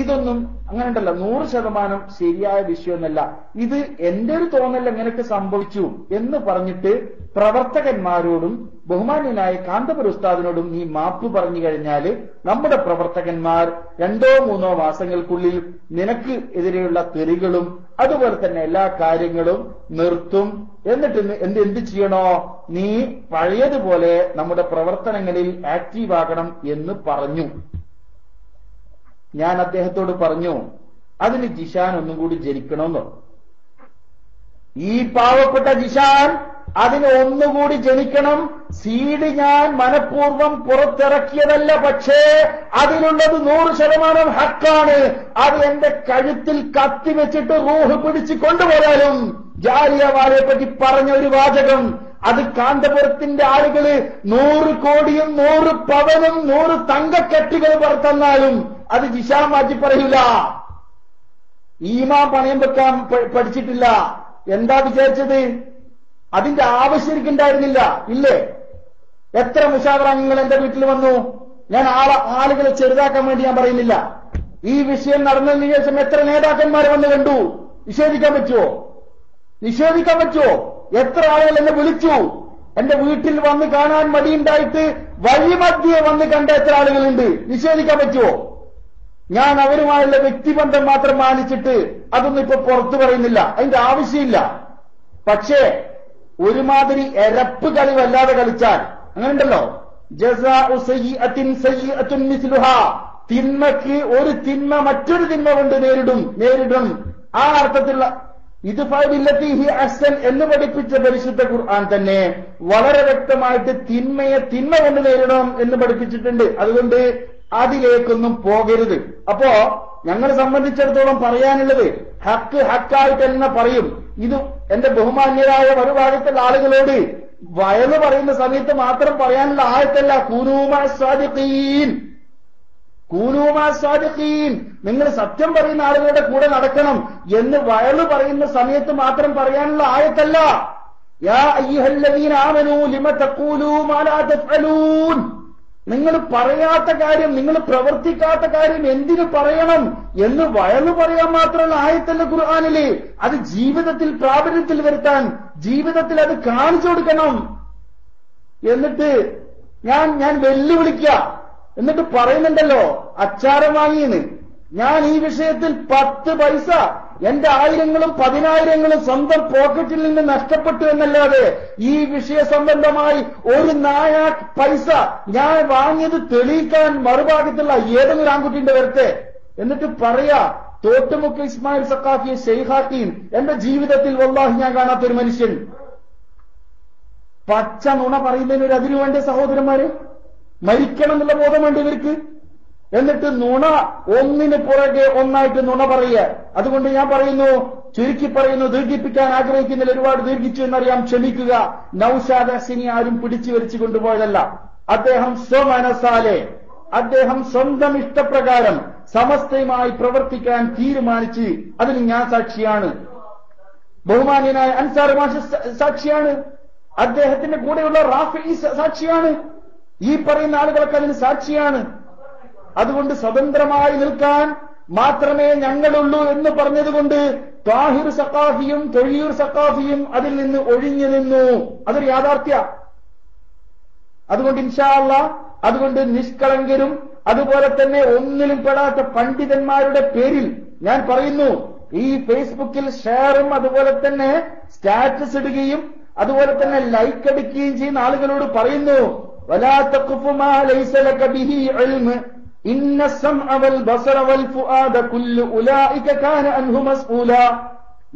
ഇതൊന്നും അങ്ങനെ ഉണ്ടല്ലോ 100% ശരിയായ വിഷയമൊന്നല്ല, ഇത് എന്റെ ഒരു തോന്നൽ എങ്ങനെയൊക്കെ സംഭവിച്ചു എന്ന് പറഞ്ഞിട്ട് പ്രവർത്തകന്മാരോടും ബഹുമാന്യനായ കാന്തപുര ഉസ്താദിനോടും നീ മാപ്പ് പറഞ്ഞു കഴിഞ്ഞാൽ നമ്മുടെ പ്രവർത്തകന്മാർ 2, 3 മാസങ്ങൾക്കുള്ളിൽ നിനക്ക് എതിരെയുള്ള തെറികളും അതുപോലെ തന്നെ എല്ലാ കാര്യങ്ങളും നിർത്തും. എന്നിട്ട് എന്ത് ചെയ്യണോ? നീ പഴയതുപോലെ നമ്മുടെ പ്രവർത്തനങ്ങളിൽ ആക്റ്റീവ് ആകണം എന്ന് പറഞ്ഞു. ഞാൻ അദ്ദേഹത്തോട് പറഞ്ഞു, അതിന് ജിഷാൻ ഒന്നും കൂടി ജനിക്കണമെന്നോ? ഈ പാവപ്പെട്ട ജിഷാൻ അതിന് ഒന്നുകൂടി ജനിക്കണം. CD ഞാൻ മനഃപൂർവ്വം പുറത്തിറക്കിയതല്ല, പക്ഷേ അതിലുള്ളത് 100% ഹക്കാണ്. അത് എന്റെ കഴുത്തിൽ കത്തിവെച്ചിട്ട് റൂഹ് പിടിച്ച് കൊണ്ടുപോയാലും ജാലിയൻവാലയെ പറ്റി പറഞ്ഞ ഒരു വാചകം, അത് കാന്തപുരത്തിന്റെ ആളുകള് 100 കോടിയും 100 പവനും 100 തങ്കക്കെട്ടുകൾ പുറത്തന്നാലും അത് ജിഷാൻ മാറ്റി പറയൂല. ഈമാ പണയം വെക്കാൻ പഠിച്ചിട്ടില്ല. എന്താ വിചാരിച്ചത്? അതിന്റെ ആവശ്യം എനിക്കുണ്ടായിരുന്നില്ല. ഇല്ലേ? എത്ര മുഷാവറങ്ങൾ എന്റെ വീട്ടിൽ വന്നു. ഞാൻ ആളുകളെ ചെറുതാക്കാൻ വേണ്ടി ഞാൻ പറയുന്നില്ല. ഈ വിഷയം നടന്നതിന് ശേഷം എത്ര നേതാക്കന്മാരെ വന്ന് കണ്ടു. നിഷേധിക്കാൻ പറ്റുമോ? എത്ര ആളുകൾ എന്നെ വിളിച്ചു. എന്റെ വീട്ടിൽ വന്ന് കാണാൻ മടിയുണ്ടായിട്ട് വഴിമധ്യേ വന്ന് കണ്ട എത്ര ആളുകളുണ്ട്. നിഷേധിക്കാൻ പറ്റുമോ? ഞാൻ അവരുമായുള്ള വ്യക്തിബന്ധം മാത്രം മാനിച്ചിട്ട് അതൊന്നും ഇപ്പൊ പുറത്തു പറയുന്നില്ല, അതിന്റെ ആവശ്യമില്ല. പക്ഷേ ഒരുമാതിരി എരപ്പ് കളി വല്ലാതെ കളിച്ചാൽ അങ്ങനെ ഉണ്ടല്ലോ, ജസാഉ സയ്യിഅത്തിൻ സയ്യിഅത്തുൻ മിസ്ലുഹാ, തിന്മയ്ക്ക് ഒരു തിന്മ മറ്റൊരു തിന്മ കൊണ്ട് നേരിടും. ആ അർത്ഥത്തിലുള്ള ഇത് ഫഅബില്ലത്തി ഹി അഹ്സൻ എന്ന് പഠിപ്പിച്ച പരിശുദ്ധ ഖുർആൻ തന്നെ വളരെ വ്യക്തമായിട്ട് തിന്മയെ തിന്മ കൊണ്ട് നേരിടണം എന്ന് പഠിപ്പിച്ചിട്ടുണ്ട്. അതുകൊണ്ട് അതിലേക്കൊന്നും പോകരുത്. അപ്പോ ഞങ്ങളെ സംബന്ധിച്ചിടത്തോളം പറയാനുള്ളത് ഹക്ക് ഹക്കായിട്ട് തന്നെ പറയും. ഇത് എന്റെ ബഹുമാന്യരായ മറുഭാഗത്തുള്ള ആളുകളോട് വയല് പറയുന്ന സമയത്ത് മാത്രം പറയാനുള്ള ആയത്തല്ല. കൂനൂമാ സ്വാദിഖീൻ, നിങ്ങൾ സത്യം പറയുന്ന ആളുകളുടെ കൂടെ നടക്കണം എന്ന് വയല് പറയുന്ന സമയത്ത് മാത്രം പറയാനുള്ള ആയത്തല്ല. യാ അയ്യുഹല്ലദീന ആമനൂ ലിമ തഖൂലൂ മാ ലാ തഫ്അലൂൻ, നിങ്ങൾ പറയാത്ത കാര്യം, നിങ്ങൾ പ്രവർത്തിക്കാത്ത കാര്യം എന്തിനു പറയണം എന്ന് വയല് പറയാൻ മാത്രമുള്ള ആയത്തല്ല ഖുർആനില്. അത് ജീവിതത്തിൽ പ്രാബല്യത്തിൽ വരുത്താൻ, ജീവിതത്തിൽ അത് കാണിച്ചു കൊടുക്കണം. എന്നിട്ട് ഞാൻ വെല്ലുവിളിക്ക, എന്നിട്ട് പറയുന്നുണ്ടല്ലോ അച്ചാരം വാങ്ങിയെന്ന്. ഞാൻ ഈ വിഷയത്തിൽ 10 പൈസ എന്റെ 1000ങ്ങളും 10,000ങ്ങളും സ്വന്തം പോക്കറ്റിൽ നിന്ന് നഷ്ടപ്പെട്ടു എന്നല്ലാതെ ഈ വിഷയ സംബന്ധമായി ഒരു നായ പൈസ ഞാൻ വാങ്ങിയത് തെളിയിക്കാൻ മറുഭാഗത്തുള്ള ഏതെങ്കിലും ആൺകുട്ടിന്റെ വരട്ടെ. എന്നിട്ട് പറയാ തോട്ടുമുക്ക് ഇസ്മായിൽ സഖാഫിയെ ഷെയ്ഖാക്കിയും എന്റെ ജീവിതത്തിൽ വല്ലാഹി ഞാൻ കാണാത്തൊരു മനുഷ്യൻ. പച്ച നുണ പറയുന്നതിനൊരു അതിനു വേണ്ട സഹോദരന്മാരെ, മരിക്കണം എന്നുള്ള ബോധം വേണ്ട ഇവർക്ക്. എന്നിട്ട് നുണ ഒന്നിന് പുറകെ ഒന്നായിട്ട് നുണ പറയുക. അതുകൊണ്ട് ഞാൻ പറയുന്നു, ചുരുക്കി പറയുന്നു, ദീർഘിപ്പിക്കാൻ ആഗ്രഹിക്കുന്നതിൽ ഒരുപാട് ദീർഘിച്ചു എന്നറിയാം, ക്ഷമിക്കുക. നൗഷാദ് ഹസനി ആരും പിടിച്ചു വലിച്ചു കൊണ്ടുപോയതല്ല. അദ്ദേഹം സ്വമനസാലെ, അദ്ദേഹം സ്വന്തം ഇഷ്ടപ്രകാരം സമസ്തയുമായി പ്രവർത്തിക്കാൻ തീരുമാനിച്ച് അതിന് ഞാൻ സാക്ഷിയാണ്. ബഹുമാന്യനായ അൻസാർ മാഷ് സാക്ഷിയാണ്. അദ്ദേഹത്തിന്റെ കൂടെയുള്ള റാഫി സാക്ഷിയാണ്. ഈ പറയുന്ന ആളുകളൊക്കെ അതിന് സാക്ഷിയാണ്. അതുകൊണ്ട് സ്വതന്ത്രമായി നിൽക്കാൻ മാത്രമേ ഞങ്ങളുള്ളൂ എന്ന് പറഞ്ഞതുകൊണ്ട് താഹിർ സഖാഫിയും തൊഴിയൂർ സഖാഫിയും അതിൽ നിന്ന് ഒഴിഞ്ഞു നിന്നു. അതൊരു യാഥാർത്ഥ്യ. അതുകൊണ്ട് ഇൻഷാ അല്ലാഹ് അതുകൊണ്ട് നിഷ്കളങ്കരും അതുപോലെ തന്നെ ഒന്നിലും പെടാത്ത പണ്ഡിതന്മാരുടെ പേരിൽ ഞാൻ പറയുന്നു, ഈ ഫേസ്ബുക്കിൽ ഷെയറും അതുപോലെ തന്നെ സ്റ്റാറ്റസ് ഇടുകയും അതുപോലെ തന്നെ ലൈക്ക് അടിക്കുകയും ചെയ്യുന്ന ആളുകളോട് പറയുന്നു, വലാ തഖ്ഫു മാ ലൈസ ലക ബിഹി ഇൽമ് ഇന്ന സമഅ വൽ ബസറ വൽ ഫുആദ കുല്ലു ഉലൈക കാന അൻഹു മസ്ഊല.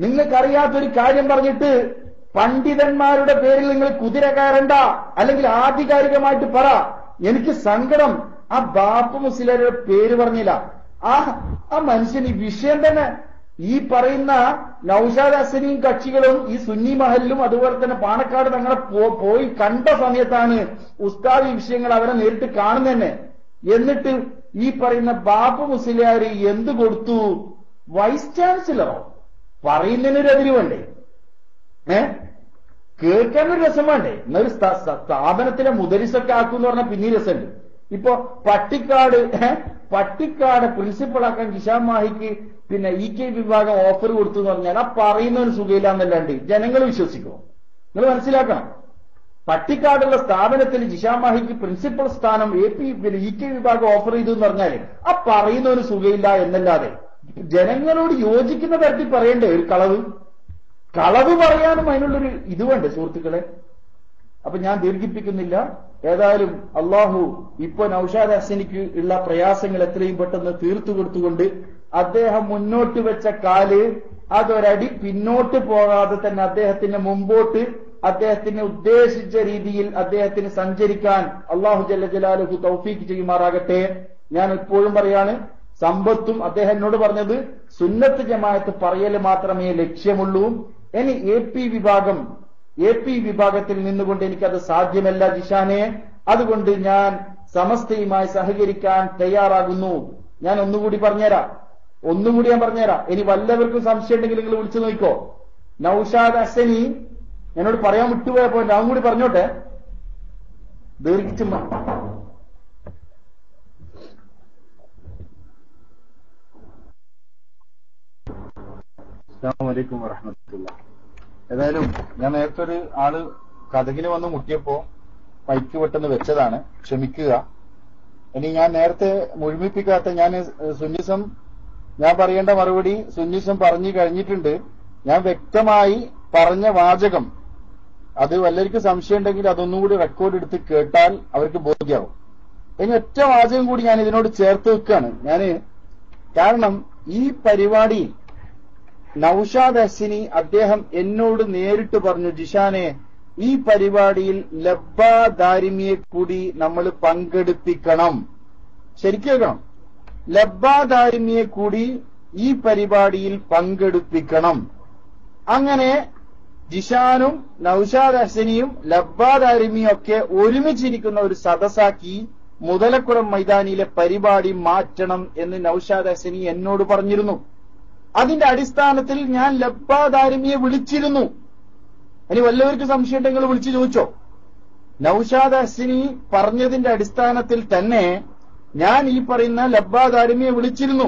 നിങ്ങൾക്കറിയാത്തൊരു കാര്യം പറഞ്ഞിട്ട് പണ്ഡിതന്മാരുടെ പേരിൽ നിങ്ങൾ കുതിര കയറണ്ട, അല്ലെങ്കിൽ ആധികാരികമായിട്ട് പറ. എനിക്ക് സങ്കടം, ആ ബാപ്പു മുസ്ലിയാരുടെ പേര് പറഞ്ഞില്ല. ആ മനുഷ്യൻ ഈ വിഷയം തന്നെ ഈ പറയുന്ന നൗഷാദ് ഹസനിയും കക്ഷികളും ഈ സുന്നി മഹലിലും അതുപോലെ തന്നെ പാണക്കാട് തങ്ങളെ പോയി കണ്ട സമയത്താണ് ഉസ്താദ് ഈ വിഷയങ്ങൾ അവരെ നേരിട്ട് കാണുന്നതന്നെ. എന്നിട്ട് ഈ പറയുന്ന ബാപ്പു മുസ്ലിയാർ എന്ത് കൊടുത്തു? വൈസ് ചാൻസലറോ? പറയുന്നതിനൊരു അതിര് വേണ്ടേ? കേൾക്കാനൊരു രസം വേണ്ടേ? എന്നൊരു സ്ഥാപനത്തിലെ മുദരിസൊക്കെ ആക്കുമെന്ന് പറഞ്ഞാൽ പിന്നെ രസമുണ്ട്. ഇപ്പൊ പട്ടിക്കാട് പ്രിൻസിപ്പളാക്കാൻ ഹിഷാം മാഹിക്ക് പിന്നെ EK വിഭാഗം ഓഫർ കൊടുത്തു എന്ന് പറഞ്ഞാൽ ആ പറയുന്ന ഒരു സുഖയില്ലാന്നല്ലാണ്ട് ജനങ്ങൾ വിശ്വസിക്കുമോ? നിങ്ങൾ മനസ്സിലാക്കണം. പട്ടിക്കാടുള്ള സ്ഥാപനത്തിൽ ഹിഷാം മാഹിക്ക് പ്രിൻസിപ്പൽ സ്ഥാനം EK വിഭാഗം ഓഫർ ചെയ്തു എന്ന് പറഞ്ഞാല് ആ പറയുന്ന ഒരു സുഖയില്ല എന്നല്ലാതെ ജനങ്ങളോട് യോജിക്കുന്ന തരത്തിൽ പറയണ്ടേ? ഒരു കളവ് പറയാനും അതിനുള്ളൊരു ഇത് വേണ്ടേ സുഹൃത്തുക്കളെ? അപ്പൊ ഞാൻ ദീർഘിപ്പിക്കുന്നില്ല. ഏതായാലും അള്ളാഹു ഇപ്പൊ നൗഷാദ് ഹസനിക്ക് ഉള്ള പ്രയാസങ്ങൾ എത്രയും പെട്ടെന്ന് തീർത്തു കൊടുത്തുകൊണ്ട് അദ്ദേഹം മുന്നോട്ട് വെച്ച കാല് അതൊരടി പിന്നോട്ട് പോകാതെ തന്നെ അദ്ദേഹത്തിന് മുമ്പോട്ട് അദ്ദേഹത്തിന് ഉദ്ദേശിച്ച രീതിയിൽ അദ്ദേഹത്തിന് സഞ്ചരിക്കാൻ അള്ളാഹു ജല്ല ജലാലുഹു തൗഫീക്ക് ചെയ്യുമാറാകട്ടെ. ഞാൻ ഇപ്പോഴും പറയാണ്, സമ്പത്തും അദ്ദേഹം എന്നോട് പറഞ്ഞത് സുന്നത്ത് ജമാഅത്ത് പറയൽ മാത്രമേ ലക്ഷ്യമുള്ളൂ. ഇനി AP വിഭാഗത്തിൽ നിന്നുകൊണ്ട് എനിക്കത് സാധ്യമല്ല ജിഷാനെ. അതുകൊണ്ട് ഞാൻ സമസ്തയുമായി സഹകരിക്കാൻ തയ്യാറാകുന്നു. ഞാൻ ഒന്നുകൂടി ഞാൻ പറഞ്ഞുതരാം. ഇനി വല്ലവർക്കും സംശയം ഉണ്ടെങ്കിൽ നിങ്ങൾ വിളിച്ചു നോക്കോ. നൗഷാദ് ഹസനി എന്നോട് പറയാൻ വിട്ടുപോയപ്പോ ഞാൻ കൂടി പറഞ്ഞോട്ടെ, ദീർഘിച്ചു. അസ്സലാമു അലൈക്കും വറഹ്മത്തുള്ളാഹി. ഏതായാലും ഞാൻ നേരത്തെ ഒരു ആള് കഥകിന് വന്ന് മുട്ടിയപ്പോ മൈക്ക് പെട്ടെന്ന് വെച്ചതാണ്, ക്ഷമിക്കുക. ഇനി ഞാൻ നേരത്തെ മുഴുമിപ്പിക്കാത്ത സുന്നിസം ഞാൻ പറയേണ്ട മറുപടി സുന്നിസം പറഞ്ഞു കഴിഞ്ഞിട്ടുണ്ട്. ഞാൻ വ്യക്തമായി പറഞ്ഞ വാചകം അത് വല്ലവർക്കും സംശയം ഉണ്ടെങ്കിൽ അതൊന്നും കൂടി റെക്കോർഡ് എടുത്ത് കേട്ടാൽ അവർക്ക് ബോധ്യമാവും. ഇനി ഒറ്റ വാചകം കൂടി ഞാൻ ഇതിനോട് ചേർത്ത് വെക്കുകയാണ്. കാരണം ഈ പരിപാടിയിൽ നൗഷാദ് ഹസനി അദ്ദേഹം എന്നോട് നേരിട്ട് പറഞ്ഞു, ജിഷാനെ ഈ പരിപാടിയിൽ ലബ്ബാ ദാരിമിയെ കൂടി നമ്മൾ പങ്കെടുപ്പിക്കണം. ശരിക്കും കേൾക്കണം, ലബ്ബാ ദാരിമിയെ കൂടി ഈ പരിപാടിയിൽ പങ്കെടുപ്പിക്കണം. അങ്ങനെ ജിഷാനും നൗഷാദ് ഹസനിയും ലബ്ബാ ദാരിമിയും ഒക്കെ ഒരുമിച്ചിരിക്കുന്ന ഒരു സദസ്സാക്കി മുതലക്കുളം മൈതാനിയിലെ പരിപാടി മാറ്റണം എന്ന് നൗഷാദ് ഹസനി എന്നോട് പറഞ്ഞിരുന്നു. അതിന്റെ അടിസ്ഥാനത്തിൽ ഞാൻ ലബ്ബാ ദാരിമിയെ വിളിച്ചിരുന്നു. ഇനി വല്ലവർക്കും സംശയം ഉണ്ടെങ്കിൽ വിളിച്ചു ചോദിച്ചോ. നൗഷാദ് ഹസനി പറഞ്ഞതിന്റെ അടിസ്ഥാനത്തിൽ തന്നെ ഞാൻ ഈ പറയുന്ന ലബ്ബാ ദാരിമിയെ വിളിച്ചിരുന്നു.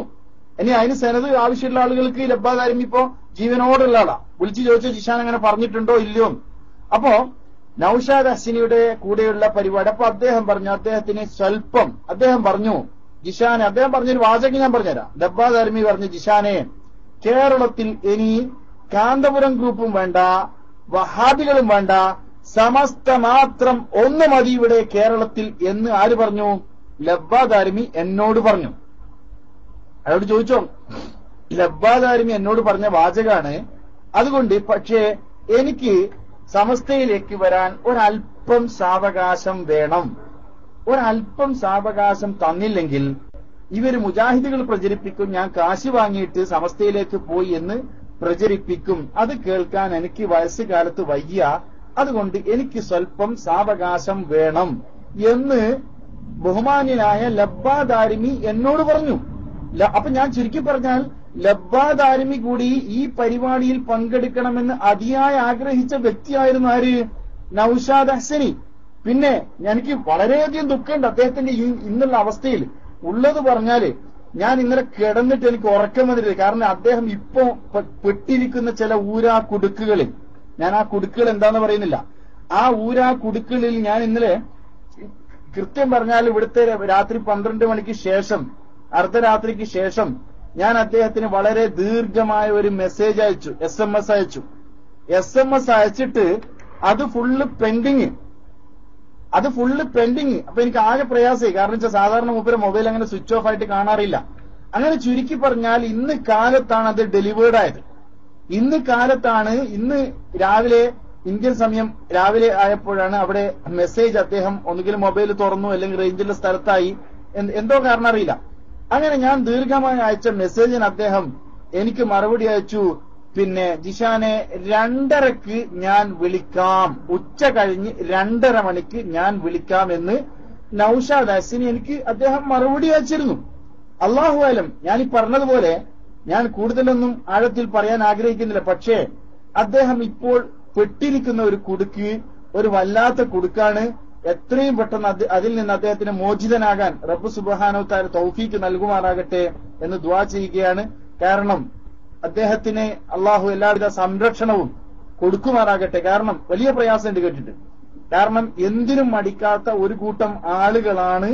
ഇനി അതിന് സനത് ആവശ്യമുള്ള ആളുകൾക്ക് ലബ്ബാ ദാരിമി ഇപ്പോ ജീവനോടുള്ള ആളാ. വിളിച്ചു ചോദിച്ചോ ജിഷാൻ അങ്ങനെ പറഞ്ഞിട്ടുണ്ടോ ഇല്ലയോ. അപ്പോ നൗഷാദ് ഹസനിയുടെ കൂടെയുള്ള പരിപാടി അപ്പൊ അദ്ദേഹം പറഞ്ഞു, അദ്ദേഹം പറഞ്ഞു ജിഷാനെ, അദ്ദേഹം പറഞ്ഞൊരു വാചകം ഞാൻ പറഞ്ഞുതരാം. ലബ്ബാ ദാരിമി പറഞ്ഞു, ജിഷാനെ കേരളത്തിൽ ഇനി കാന്തപുരം ഗ്രൂപ്പും വേണ്ട, വഹാബികളും വേണ്ട, സമസ്ത മാത്രം ഒന്ന് മതി ഇവിടെ കേരളത്തിൽ എന്ന് ആര് പറഞ്ഞു? ലബ്ബാ ദാരിമി എന്നോട് പറഞ്ഞു. അയാളോട് ചോദിച്ചോ, ലബ്ബാ ദാരിമി എന്നോട് പറഞ്ഞ വാചകാണ്. അതുകൊണ്ട് പക്ഷേ എനിക്ക് സമസ്തയിലേക്ക് വരാൻ ഒരല്പം സാവകാശം വേണം. ഒരല്പം സാവകാശം തന്നില്ലെങ്കിൽ ഇവര് മുജാഹിദുകൾ പ്രചരിപ്പിക്കും, ഞാൻ കാശ് വാങ്ങിയിട്ട് സമസ്തയിലേക്ക് പോയി എന്ന് പ്രചരിപ്പിക്കും. അത് കേൾക്കാൻ എനിക്ക് വയസ്സുകാലത്ത് വയ്യ. അതുകൊണ്ട് എനിക്ക് സ്വല്പം സാവകാശം വേണം എന്ന് ബഹുമാന്യനായ ലബ്ബാ ദാരിമി എന്നോട് പറഞ്ഞു. അപ്പൊ ഞാൻ ചുരുക്കി പറഞ്ഞാൽ ലബ്ബാ ദാരിമി കൂടി ഈ പരിപാടിയിൽ പങ്കെടുക്കണമെന്ന് അതിയായി ആഗ്രഹിച്ച വ്യക്തിയായിരുന്നു ആര്? നൗഷാദ് ഹസനി. പിന്നെ എനിക്ക് വളരെയധികം ദുഃഖമുണ്ട് അദ്ദേഹത്തിന്റെ ഇന്നുള്ള അവസ്ഥയിൽ. ഉള്ളത് പറഞ്ഞാല് ഞാൻ ഇന്നലെ കിടന്നിട്ട് എനിക്ക് ഉറക്കം വന്നിട്ടില്ല. കാരണം അദ്ദേഹം ഇപ്പോ പെട്ടിരിക്കുന്ന ചില ഊരാ കുടുക്കുകളിൽ, ഞാൻ ആ കുടുക്കുകൾ എന്താന്ന് പറയുന്നില്ല, ആ ഊരാ കുടുക്കുകളിൽ ഞാൻ ഇന്നലെ കൃത്യം പറഞ്ഞാൽ ഇവിടുത്തെ രാത്രി 12 മണിക്ക് ശേഷം, അർദ്ധരാത്രിക്ക് ശേഷം ഞാൻ അദ്ദേഹത്തിന് വളരെ ദീർഘമായ ഒരു മെസ്സേജ് അയച്ചു, SMS അയച്ചു. SMS അയച്ചിട്ട് അത് ഫുള്ള് പെൻഡിങ്. അപ്പൊ എനിക്ക് ആകെ പ്രയാസമായി. കാരണം വെച്ചാൽ സാധാരണ മൂപ്പര് മൊബൈൽ അങ്ങനെ സ്വിച്ച് ഓഫ് ആയിട്ട് കാണാറില്ല. അങ്ങനെ ചുരുക്കി പറഞ്ഞാൽ ഇന്ന് കാലത്താണ് അത് ഡെലിവേർഡ് ആയത്. ഇന്ന് രാവിലെ ഇന്ത്യൻ സമയം രാവിലെ ആയപ്പോഴാണ് അവിടെ മെസ്സേജ് അദ്ദേഹം ഒന്നുകിൽ മൊബൈൽ തുറന്നു അല്ലെങ്കിൽ റേഞ്ചുള്ള സ്ഥലത്തായി, എന്തോ കാരണം അറിയില്ല. അങ്ങനെ ഞാൻ ദീർഘമായി അയച്ച മെസ്സേജിന് അദ്ദേഹം എനിക്ക് മറുപടി അയച്ചു, പിന്നെ ജിഷാനെ 2:30 ഞാൻ വിളിക്കാം, ഉച്ച കഴിഞ്ഞ് 2:30 മണിക്ക് ഞാൻ വിളിക്കാം എന്ന് നൌഷാദ് ഹസനി എനിക്ക് അദ്ദേഹം മറുപടി അയച്ചിരുന്നു. അല്ലാഹു അലം, ഞാൻ ഈ പറഞ്ഞതുപോലെ ഞാൻ കൂടുതലൊന്നും ആഴത്തിൽ പറയാൻ ആഗ്രഹിക്കുന്നില്ല. പക്ഷേ അദ്ദേഹം ഇപ്പോൾ പെട്ടിരിക്കുന്ന ഒരു കുടുക്ക് ഒരു വല്ലാത്ത കുടുക്കാണ്. എത്രയും പെട്ടെന്ന് അതിൽ നിന്ന് അദ്ദേഹത്തിന് മോചിതനാകാൻ റബ്ബ് സുബ്ഹാനഹു വ തആല തൗഫീക്ക് നൽകുമാറാകട്ടെ എന്ന് ദുആ ചെയ്യുകയാണ്. കാരണം അദ്ദേഹത്തിന് അള്ളാഹു എല്ലാവിധ സംരക്ഷണവും കൊടുക്കുമാറാകട്ടെ. കാരണം വലിയ പ്രയാസമുണ്ട് കേട്ടിട്ട്. കാരണം എന്തിനും മടിക്കാത്ത ഒരു കൂട്ടം ആളുകളാണ്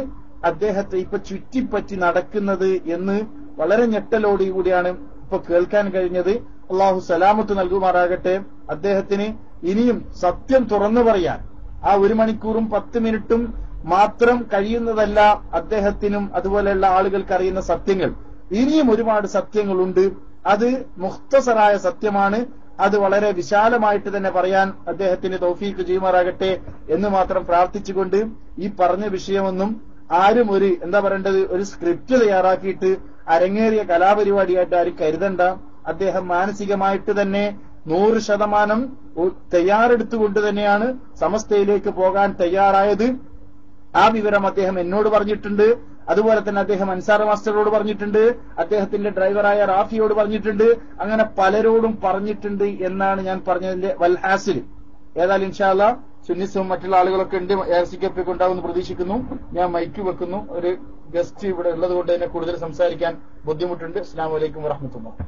അദ്ദേഹത്തെ ഇപ്പൊ ചുറ്റിപ്പറ്റി നടക്കുന്നത് എന്ന് വളരെ ഞെട്ടലോടുകൂടിയാണ് ഇപ്പൊ കേൾക്കാൻ കഴിഞ്ഞത്. അള്ളാഹു സലാമത്ത് നൽകുമാറാകട്ടെ. അദ്ദേഹത്തിന് ഇനിയും സത്യം തുറന്നു പറയാൻ ആ 1 മണിക്കൂറും 10 മിനിറ്റും മാത്രം കഴിയുന്നതല്ല. അദ്ദേഹത്തിനും അതുപോലെയുള്ള ആളുകൾക്ക് അറിയുന്ന സത്യങ്ങൾ ഇനിയും ഒരുപാട് സത്യങ്ങളുണ്ട്. അത് മുഖ്തസറായ സത്യമാണ്. അത് വളരെ വിശാലമായിട്ട് തന്നെ പറയാൻ അദ്ദേഹത്തിന് തൗഫീക്ക് ചെയ്യുമാറാകട്ടെ എന്ന് മാത്രം പ്രാർത്ഥിച്ചുകൊണ്ട് ഈ പറഞ്ഞ വിഷയമൊന്നും ആരും ഒരു സ്ക്രിപ്റ്റ് തയ്യാറാക്കിയിട്ട് അരങ്ങേറിയ കലാപരിപാടിയായിട്ട് ആരും കരുതണ്ട. അദ്ദേഹം മാനസികമായിട്ട് തന്നെ 100% തയ്യാറെടുത്തുകൊണ്ട് തന്നെയാണ് സമസ്തയിലേക്ക് പോകാൻ തയ്യാറായത്. ആ വിവരം അദ്ദേഹം എന്നോട് പറഞ്ഞിട്ടുണ്ട്. അതുപോലെ തന്നെ അദ്ദേഹം അൻസാർ മാസ്റ്ററോട് പറഞ്ഞിട്ടുണ്ട്, അദ്ദേഹത്തിന്റെ ഡ്രൈവറായ റാഫിയോട് പറഞ്ഞിട്ടുണ്ട്, അങ്ങനെ പലരോടും പറഞ്ഞിട്ടുണ്ട് എന്നാണ് ഞാൻ പറഞ്ഞതിന്റെ വൽഹാസിൽ. ഏതായാലും ഇൻഷാ അല്ലാഹ് സുന്നിസും മറ്റുള്ള ആളുകളൊക്കെ ഉണ്ട്, ARCKP ഉണ്ടാവുമെന്ന് പ്രതീക്ഷിക്കുന്നു. ഞാൻ മൈക്ക് വെക്കുന്നു. ഒരു ഗസ്റ്റ് ഇവിടെ ഉള്ളത് കൊണ്ട് തന്നെ കൂടുതൽ സംസാരിക്കാൻ ബുദ്ധിമുട്ടുണ്ട്. അസ്സലാമു അലൈക്കും വറഹ്മത്തുള്ളാഹി.